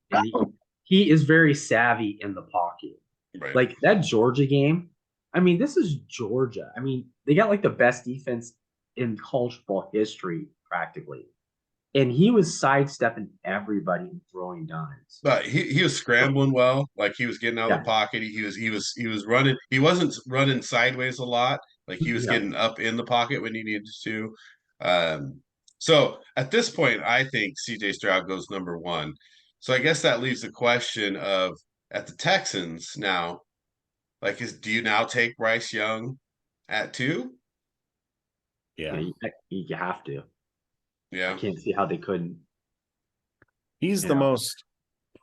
he is very savvy in the pocket. right. Like that Georgia game. I mean, this is Georgia. I mean, they got like the best defense in college football history, practically. And he was sidestepping everybody and throwing dimes. But he was scrambling well, like he was getting out of the pocket. He was running. He wasn't running sideways a lot. Like he was getting up in the pocket when he needed to. So at this point, I think CJ Stroud goes number one. So I guess that leaves the question of at the Texans now, like do you now take Bryce Young at 2? Yeah. You have to. Yeah. I can't see how they couldn't. He's the most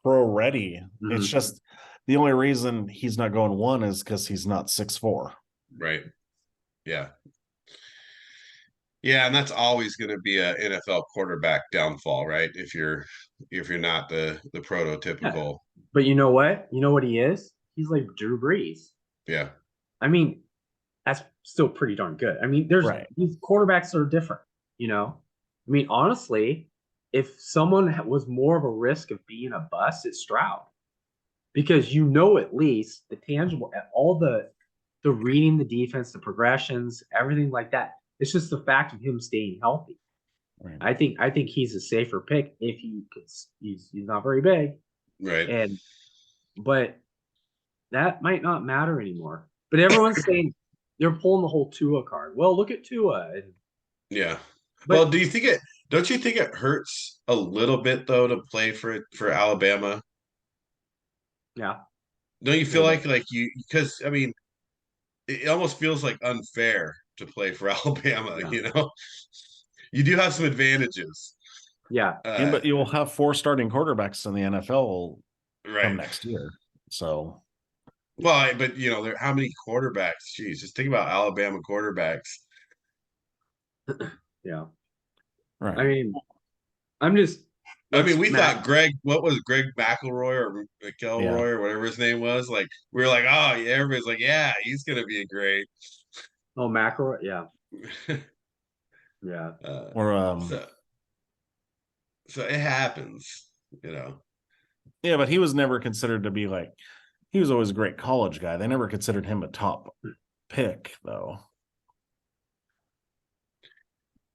pro ready. Mm-hmm. It's just the only reason he's not going 1 is because he's not 6'4". Right. Yeah. Yeah, and that's always going to be a NFL quarterback downfall, right? If you're not the prototypical. Yeah. But you know what? You know what he is? He's like Drew Brees. Yeah. I mean, that's still pretty darn good. I mean, these quarterbacks are different, I mean, honestly, if someone was more of a risk of being a bust, it's Stroud. Because at least the tangible, all the reading the defense, the progressions, everything like that. It's just the fact of him staying healthy. Right. I think he's a safer pick if he's not very big. Right. But that might not matter anymore. But everyone's saying they're pulling the whole Tua card. Well, look at Tua. Yeah. Well, don't you think it hurts a little bit though to play for Alabama? Yeah. Don't you feel like because I mean, it almost feels like unfair to play for Alabama, You do have some advantages. Yeah. But you will have 4 starting quarterbacks in the NFL come next year. So well, but how many quarterbacks? Jeez, just think about Alabama quarterbacks. Yeah. Right. I mean, we thought what was Greg McElroy or McElroy or whatever his name was? Like, we were like, oh, yeah, everybody's like, yeah, he's going to be a great. Oh, McElroy. Yeah. Yeah. So it happens, Yeah, but he was never considered to be like, he was always a great college guy. They never considered him a top pick, though.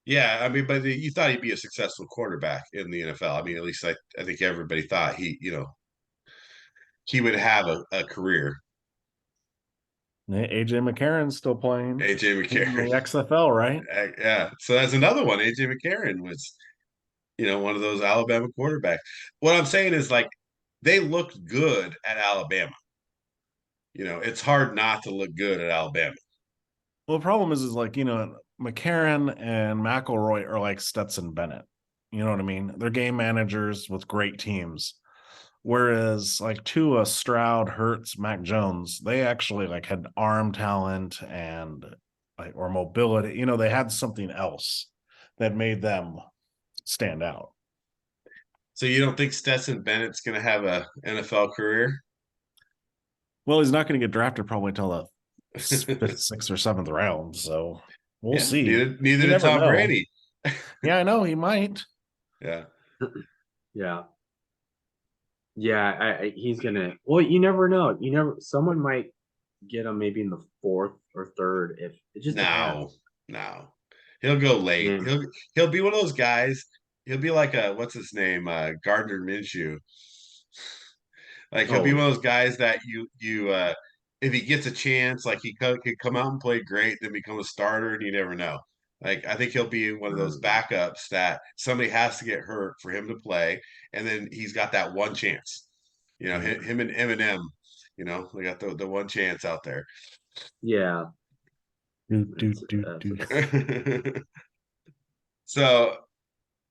Yeah, I mean, but you thought he'd be a successful quarterback in the NFL. I mean, at least I think everybody thought he would have a career. AJ McCarron's still playing. AJ McCarron, in the XFL, right? Yeah. So that's another one. AJ McCarron was, one of those Alabama quarterbacks. What I'm saying is, like, they looked good at Alabama. It's hard not to look good at Alabama. Well, the problem is like, McCarron and McElroy are like Stetson Bennett. You know what I mean? They're game managers with great teams. Whereas like Tua, Stroud, Hurts, Mac Jones, they actually like had arm talent and or mobility. They had something else that made them stand out. So you don't think Stetson Bennett's going to have a NFL career? Well, he's not going to get drafted probably until the 5th, 6th, or 7th round. So we'll see. Neither did Tom Brady. Yeah, I know he might. Yeah. Yeah. Yeah, he's gonna. Well, you never know. Someone might get him maybe in the 4th or 3rd. If it just no, he'll go late. Yeah. He'll be one of those guys. He'll be like what's his name, Gardner Minshew. Like he'll be one of those guys that you if he gets a chance, like he could come out and play great, then become a starter, and you never know. Like I think he'll be one of those backups that somebody has to get hurt for him to play, and then he's got that one chance. You know, him and Eminem. You know, they got the one chance out there. Yeah. Do. So,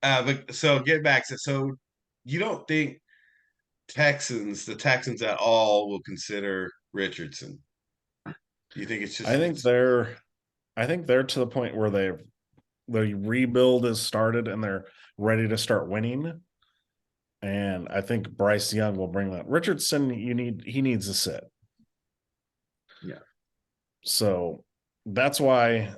but so get back to so you don't think the Texans at all will consider Richardson? You think it's I just think it's they're to the point where the rebuild is started and they're ready to start winning. And I think Bryce Young will bring that. Richardson, he needs to sit. Yeah. So that's why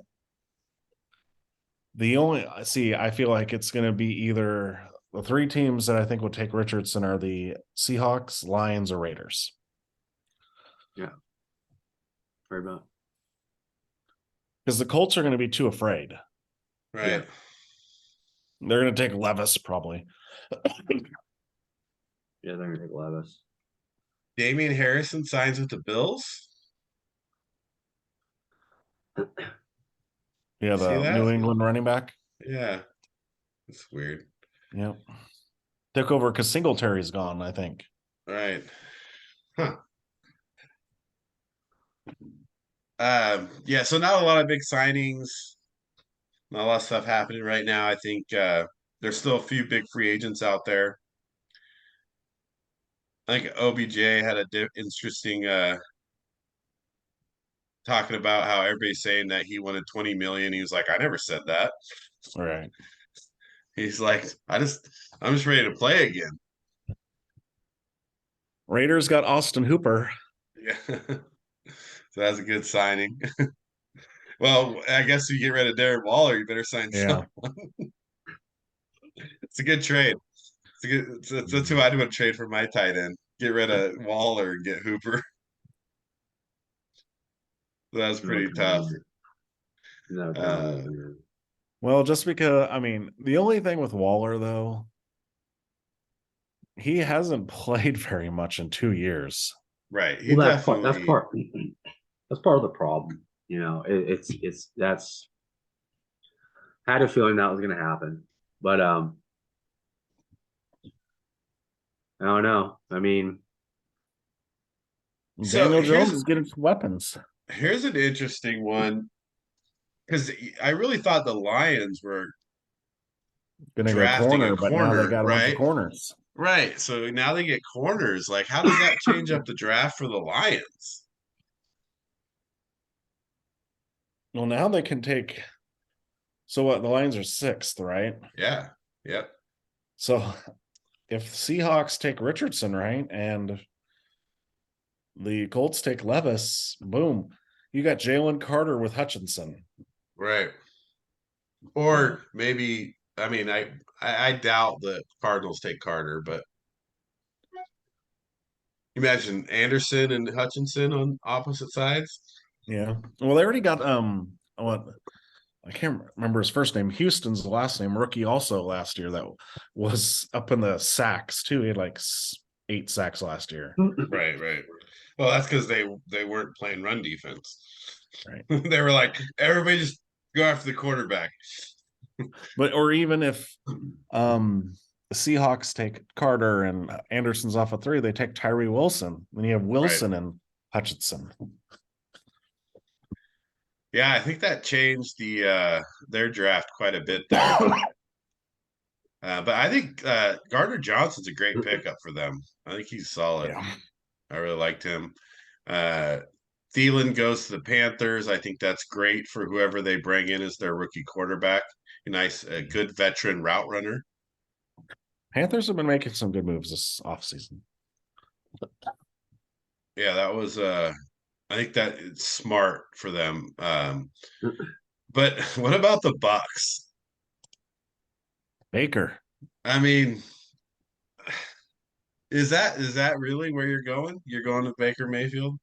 I feel like it's going to be either the three teams that I think would take Richardson are the Seahawks, Lions, or Raiders. Yeah. Very much. Because the Colts are going to be too afraid. right. Yeah. They're going to take Levis probably. Yeah, they're gonna take Levis. Damian Harrison signs with the Bills. Yeah, See the that? New England running back. Yeah, it's weird. Yep. Took over because Singletary's gone, I think. Right. Huh. Yeah, so not a lot of big signings, not a lot of stuff happening right now. I think there's still a few big free agents out there. I think OBJ had a interesting talking about how everybody's saying that he wanted 20 million. He was like, I never said that. All right. He's like, I'm just ready to play again. Raiders got Austin Hooper. Yeah. So that's a good signing. Well, I guess if you get rid of Darren Waller, you better sign Yeah. someone. It's a good trade. That's who I'd want to trade for my tight end. Get rid of Waller and get Hooper. That was pretty tough. Uh, Well, just because the only thing with Waller though, he hasn't played very much in 2 years. right. He Well, definitely. that's part of the problem. You know, it's that's. I had a feeling that was going to happen, but I don't know. I mean, So Daniel Jones is getting some weapons. here's an interesting one because I really thought the Lions were Gonna go drafting a corner, but now they corner, got a bunch of right? corners. Right. So now they get corners. Like, how does that change up the draft for the Lions? Well, now they can take. So what? The Lions are 6th, right? Yeah. Yep. So if Seahawks take Richardson, right, and the Colts take Levis, boom, you got Jalen Carter with Hutchinson. Right. Or maybe, I mean, I doubt the Cardinals take Carter, but imagine Anderson and Hutchinson on opposite sides. Yeah. Well, they already got what I can't remember his first name. Houston's the last name, rookie also last year that was up in the sacks too. He had like 8 sacks last year. Right, right. Well, that's because they weren't playing run defense. Right. They were like, everybody just go after the quarterback. But or even if the Seahawks take Carter and Anderson's off of 3, they take Tyree Wilson. Then you have Wilson and Hutchinson. Yeah, I think that changed their draft quite a bit there. But I think Gardner Johnson's a great pickup for them. I think he's solid. Yeah. I really liked him. Thielen goes to the Panthers. I think that's great for whoever they bring in as their rookie quarterback. A good veteran route runner. Panthers have been making some good moves this offseason. Yeah, that was I think that it's smart for them. But what about the Bucks? Baker. I mean, is that really where you're going? You're going with Baker Mayfield?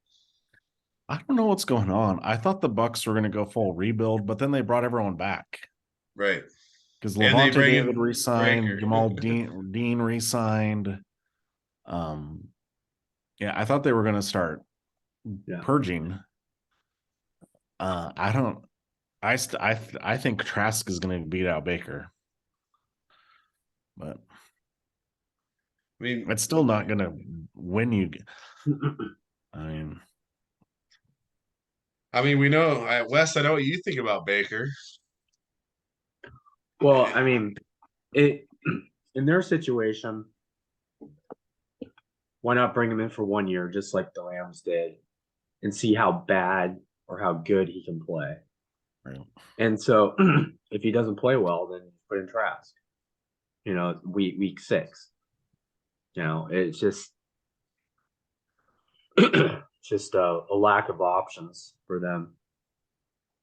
I don't know what's going on. I thought the Bucks were going to go full rebuild, but then they brought everyone back. Right. Because And they Levante bring David in re-signed, Baker. Jamal Dean re-signed. Yeah, I thought they were going to start purging. I don't. I think Trask is going to beat out Baker, but I mean, It's still not going to win you. I mean, we know, Wes, I know what you think about Baker. Well, I mean, it in their situation, why not bring him in for 1 year, just like the Rams did, and see how bad or how good he can play? right. And so, if he doesn't play well, then put in Trask. Week 6. It's just just a lack of options for them.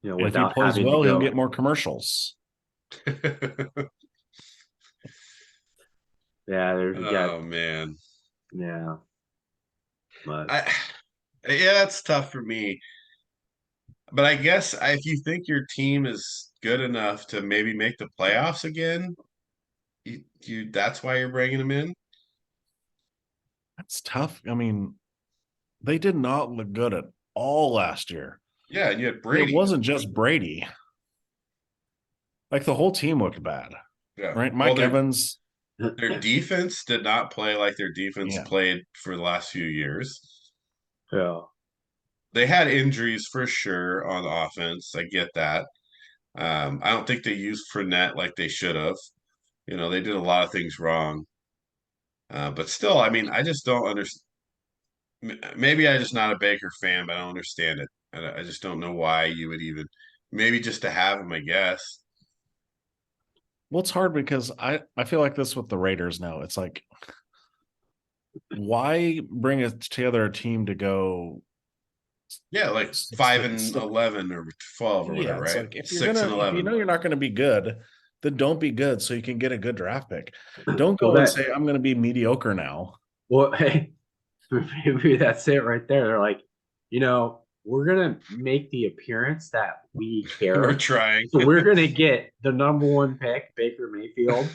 And if he Without plays having to well, he'll go. get more commercials. Yeah, there's Oh man. yeah. But Yeah, it's tough for me. But I guess if you think your team is good enough to maybe make the playoffs again, that's why you're bringing them in. That's tough. I mean, they did not look good at all last year. Yeah, and you had It Brady. wasn't just Brady. Like the whole team looked bad. Yeah. Right? Mike Evans. Their defense did not play like their defense played for the last few years. Yeah. They had injuries for sure on the offense. I get that. I don't think they used Fournette like they should have. They did a lot of things wrong. But still, I just don't understand. Maybe I'm just not a Baker fan, but I don't understand it. I just don't know why you would even, maybe just to have him, I guess. Well, it's hard because I feel like this with the Raiders now. It's like, why bring together a team to go? Yeah, like 5-11 or 12 or whatever, it's right? like if 6-11. you know you're not going to be good, then don't be good so you can get a good draft pick. Don't go and say I'm going to be mediocre now. Well, hey, maybe that's it right there. They're like, we're gonna make the appearance that we care. We're trying. So we're gonna get the number 1 pick, Baker Mayfield.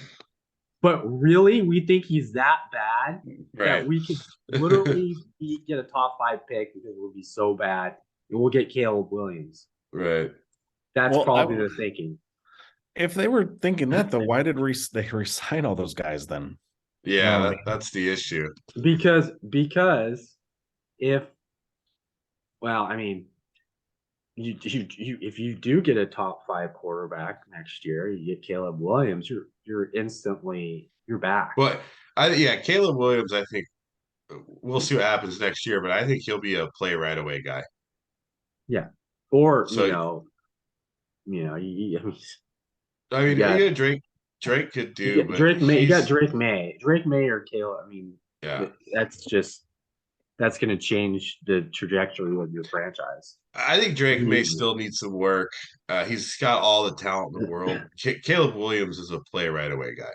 But really, we think he's that bad that we could literally get a top 5 pick because it would be so bad, and we'll get Caleb Williams. Right. That's probably the thinking. If they were thinking that, though, why did they resign all those guys then? Yeah, that's the issue. Because if if you do get a top 5 quarterback next year, you get Caleb Williams, you're back. But Caleb Williams, I think we'll see what happens next year, but I think he'll be a play right away guy. Yeah. Or so, Drake could do. Drake May. You got Drake May or Caleb. That's going to change the trajectory of your franchise. I think Drake May still needs some work. He's got all the talent in the world. Caleb Williams is a play right away guy.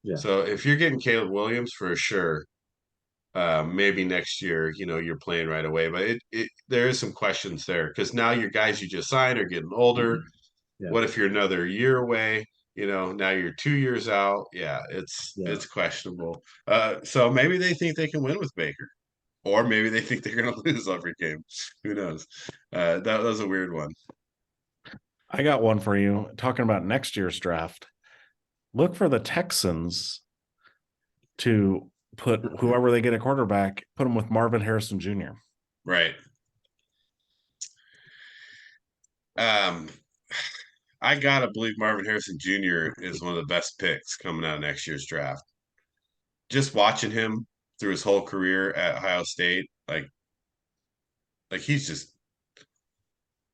Yeah. So if you're getting Caleb Williams for sure, maybe next year, you're playing right away. But there is some questions there because now your guys you just signed are getting older. Yeah. What if you're another year away? Now you're 2 years out. Yeah, it's questionable. So maybe they think they can win with Baker. Or maybe they think they're going to lose every game. Who knows? That was a weird one. I got one for you. Talking about next year's draft, look for the Texans to put whoever they get a quarterback, put them with Marvin Harrison Jr. Right. I got to believe Marvin Harrison Jr. is one of the best picks coming out of next year's draft. Just watching him through his whole career at Ohio State, like he's just.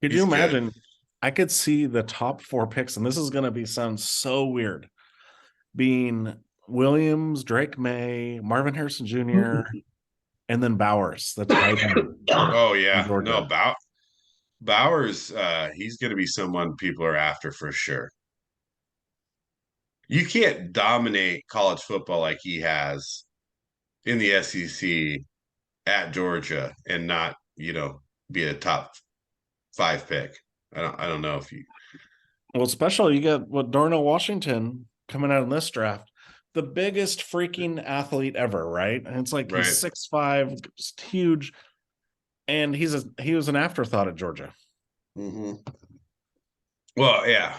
Could you imagine? Good. I could see the top 4 picks, and this is going to sound so weird, being Williams, Drake May, Marvin Harrison Jr., and then Bowers. The tight end. Oh yeah, no Bowers. He's going to be someone people are after for sure. You can't dominate college football like he has in the SEC at Georgia and not, be a top 5 pick. I don't know if you. Well, especially you got Darnell Washington coming out in this draft, the biggest freaking athlete ever, right? And it's like he's 6'5", just huge, and he was an afterthought at Georgia. Mm-hmm. Well, yeah,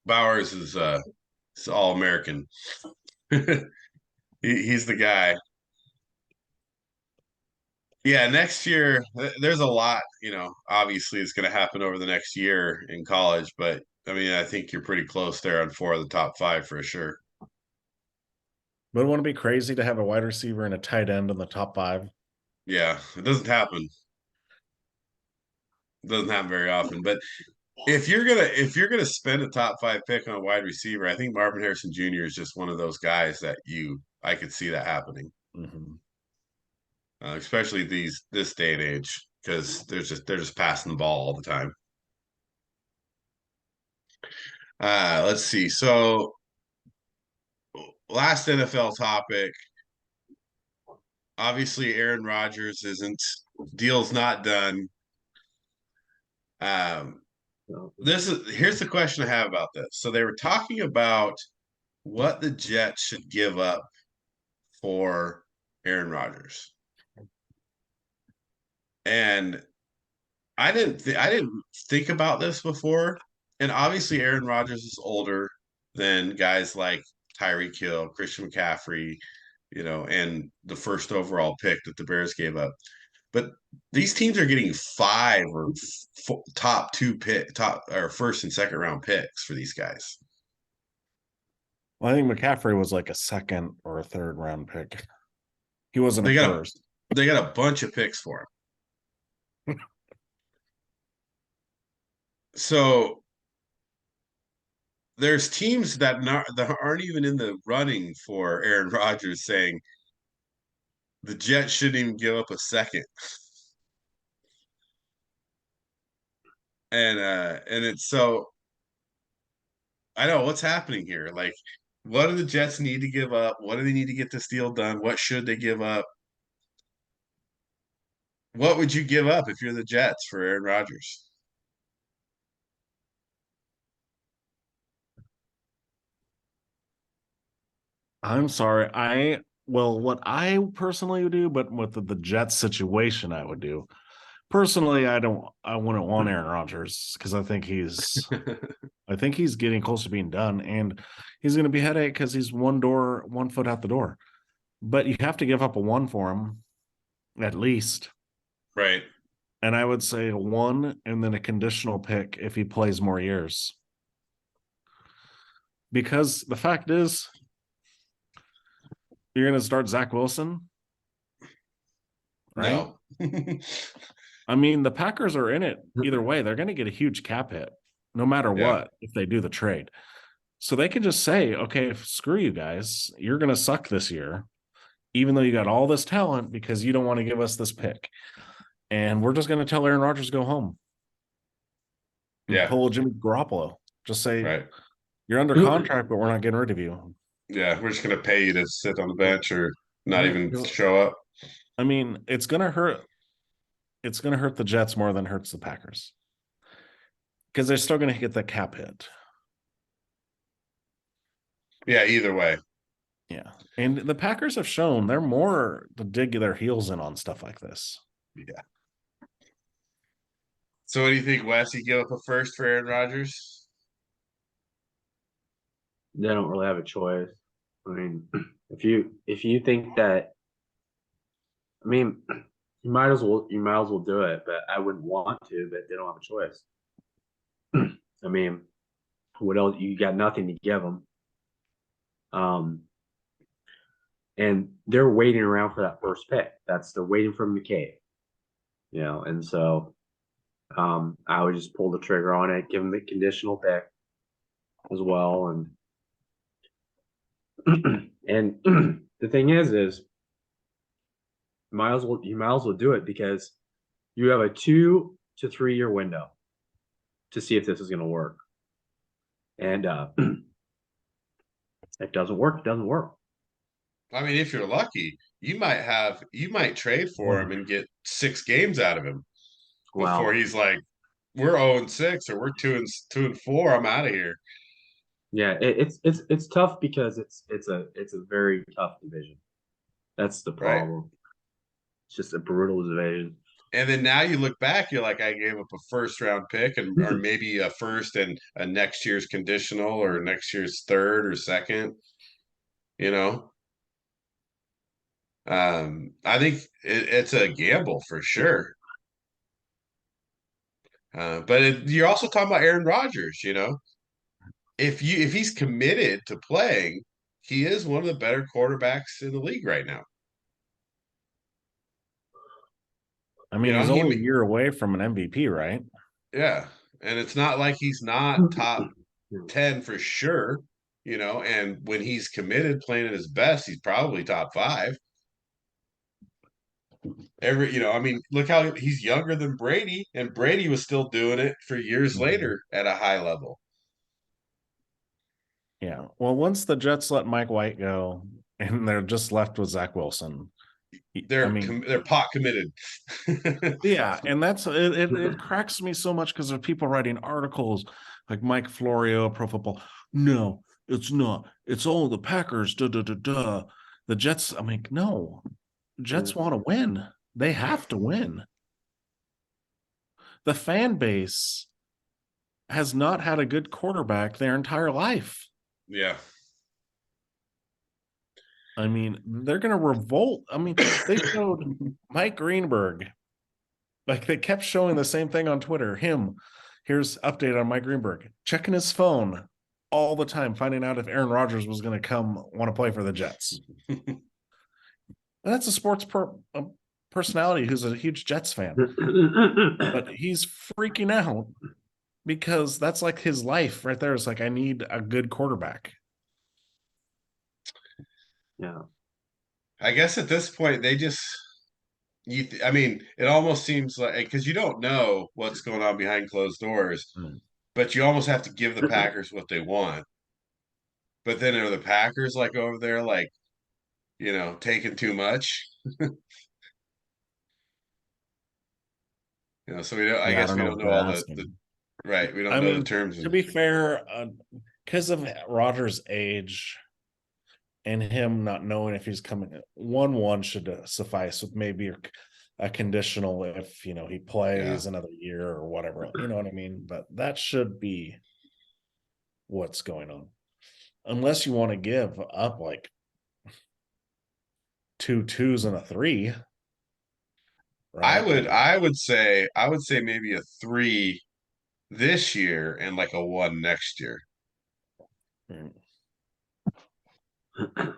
Bowers is All-American. He's the guy. Yeah, next year there's a lot, obviously it's going to happen over the next year in college, but I mean, I think you're pretty close there on 4 of the top 5 for sure. But it wouldn't be crazy to have a wide receiver and a tight end in the top 5. Yeah, it doesn't happen. It doesn't happen very often, but if you're gonna spend a top 5 pick on a wide receiver, I think Marvin Harrison Jr. is just one of those guys that I could see that happening, Mm-hmm. especially this day and age because they're just passing the ball all the time. Let's see. So last NFL topic. Obviously, Aaron Rodgers isn't deal's not done. Um, here's the question I have about this. So they were talking about what the Jets should give up for Aaron Rodgers. And I didn't think about this before. And obviously Aaron Rodgers is older than guys like Tyreek Hill, Christian McCaffrey, and the first overall pick that the Bears gave up. But these teams are getting 5 or top 2 top or first and second round picks for these guys. Well, I think McCaffrey was like a second or a third round pick. He wasn't They a got first. they got a bunch of picks for him. So there's teams that aren't even in the running for Aaron Rodgers saying the Jets shouldn't even give up a second. And it's so I know what's happening here. Like, what do the Jets need to give up? What do they need to get this deal done? What should they give up? What would you give up if you're the Jets for Aaron Rodgers? I'm sorry. What I personally would do, but with the Jets situation, I would do. Personally, I wouldn't want Aaron Rodgers because I think he's getting close to being done, and he's going to be headache because he's one foot out the door. But you have to give up a 1 for him, at least. Right. And I would say 1 and then a conditional pick if he plays more years. Because the fact is, you're going to start Zach Wilson, right? No. I mean, the Packers are in it either way. They're going to get a huge cap hit no matter Yeah. what if they do the trade. So they can just say, okay, screw you guys. You're going to suck this year, even though you got all this talent because you don't want to give us this pick. And we're just going to tell Aaron Rodgers to go home. Yeah. Pull Jimmy Garoppolo. Just say, Right. you're under contract, but we're not getting rid of you. Yeah, we're just gonna pay you to sit on the bench or not Yeah, even show up. I mean, it's going to hurt. It's going to hurt the Jets more than it hurts the Packers because they're still going to get the cap hit. Yeah, either way. Yeah. And the Packers have shown they're more to dig their heels in on stuff like this. Yeah. So what do you think, Wes? You give up a first for Aaron Rodgers? They don't really have a choice. I mean, if you think that, I mean, you might as well do it, but I wouldn't want to, but they don't have a choice. I mean, what else? You got nothing to give them. And they're waiting around for that first pick. They're waiting for McCabe, and so I would just pull the trigger on it, give them the conditional pick as well, and and the thing is you might as well do it because you have a 2 to 3 year window to see if this is going to work, and if it doesn't work, it doesn't work. I mean, if you're lucky, you might trade for him and get 6 games out of him before he's like, we're 0-6 or we're 2-4. I'm out of here. Yeah, it's tough because it's a very tough division. That's the problem. Right. It's just a brutal division. And then now you look back, you're like, I gave up a first round pick or maybe a first and a next year's conditional or next year's third or second. you know. I think it's a gamble for sure. But you're also talking about Aaron Rodgers, you know. If he's committed to playing, he is one of the better quarterbacks in the league right now. I mean, he's He only a year away from an MVP, right? yeah, and it's not like he's not top 10 for sure, you know, and when he's committed playing at his best, he's probably top 5. I mean, look how he's younger than Brady, and Brady was still doing it for years later at a high level. Yeah. Well, once the Jets let Mike White go and they're just left with Zach Wilson, They're pot committed. yeah, and that's it cracks me so much because there are people writing articles like Mike Florio, Pro Football. No, it's not. It's all the Packers. Duh, duh, duh, duh. The Jets. I mean, no. Jets want to win. They have to win. The fan base has not had a good quarterback their entire life. Yeah. I mean, they're going to revolt. I mean, they showed Mike Greenberg. Like they kept showing the same thing on Twitter. Here's update on Mike Greenberg, checking his phone all the time, finding out if Aaron Rodgers was going to come want to play for the Jets. That's a sports personality who's a huge Jets fan. But he's freaking out because that's like his life right there. It's like, I need a good quarterback. Yeah. I guess at this point, they just, I mean, it almost seems like, because you don't know what's going on behind closed doors, but you almost have to give the Packers what they want. But then are the Packers like over there, like, you know, taking too much? You know, so I Yeah, I guess don't we know don't what know they're all asking. right. We don't I know the mean, terms. to be fair, because of Rodgers' age and him not knowing if he's coming, 1-1 should suffice with maybe a conditional if, you know, he plays another year or whatever, you know what I mean? But that should be what's going on. Unless you want to give up like 2 2s and a 3. Right? I would say maybe a 3 this year and like a 1 next year.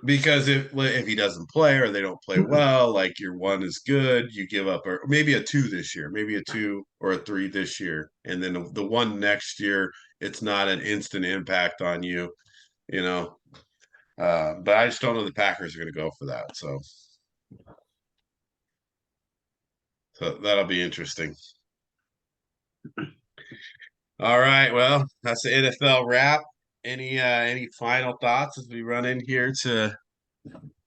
Because if he doesn't play or they don't play well, like your 1 is good, you give up, or maybe a 2 this year, maybe a 2 or a 3 this year, and then the 1 next year, it's not an instant impact on you, you know. But I just don't know the Packers are going to go for that, so that'll be interesting. All right, well, that's the NFL wrap. Any final thoughts as we run in here to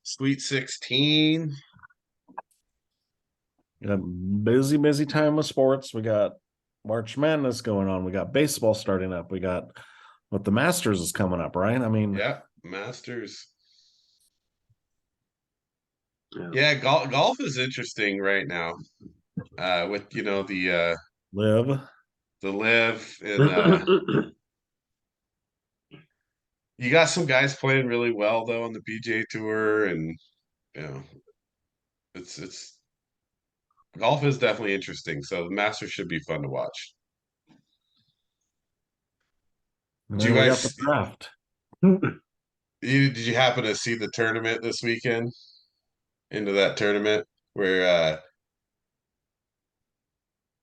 Sweet 16? Busy time with sports. We got March Madness going on. We got baseball starting up. We got what the Masters is coming up, right? I mean, yeah, Masters. Yeah, golf is interesting right now. With the live. and you got some guys playing really well though on the PGA Tour, and you know, it's golf is definitely interesting. So the Masters should be fun to watch. And Did then you we got the guys draft. did you happen to see the tournament this weekend? Into that tournament where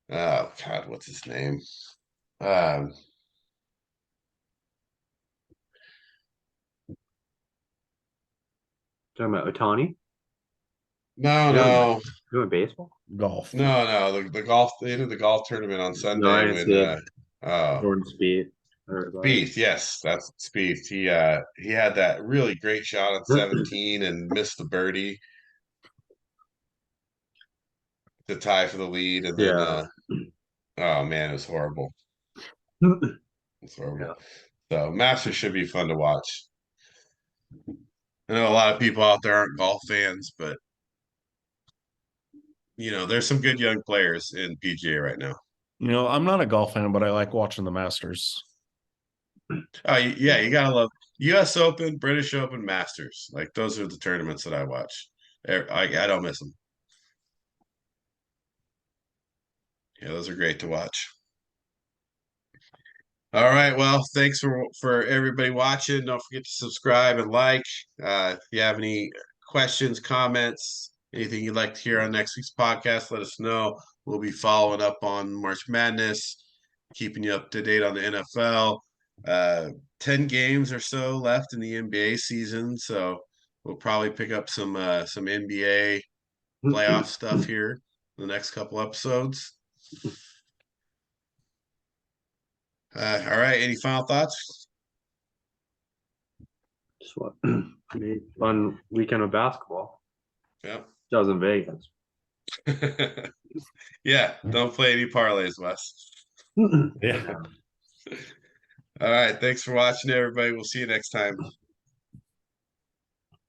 oh God, what's his name? Um Talking about Otani? no. Doing baseball? Golf. No, the golf the golf tournament on No, I Sunday didn't see it. oh Jordan Speed. Spieth, yes, that's Spieth. He had that really great shot on 17 and missed the birdie to tie for the lead, and then Yeah. oh man, it was horrible. It's horrible. Yeah. So Masters should be fun to watch. I know a lot of people out there aren't golf fans, but you know, there's some good young players in PGA right now. You know, I'm not a golf fan, but I like watching the Masters. Oh yeah, you gotta love. US Open, British Open, Masters. Like those are the tournaments that I watch. I don't miss them. Yeah, those are great to watch. All right. Well, thanks for everybody watching. Don't forget to subscribe and like. If you have any questions, comments, anything you'd like to hear on next week's podcast, let us know. We'll be following up on March Madness, keeping you up to date on the NFL. 10 games or so left in the NBA season, so we'll probably pick up some NBA playoff stuff here in the next couple episodes. All right. Any final thoughts? Just what? Fun weekend of basketball. Yeah. That was in Vegas. Yeah. Don't play any parlays, Wes. Yeah. All right. Thanks for watching, everybody. We'll see you next time.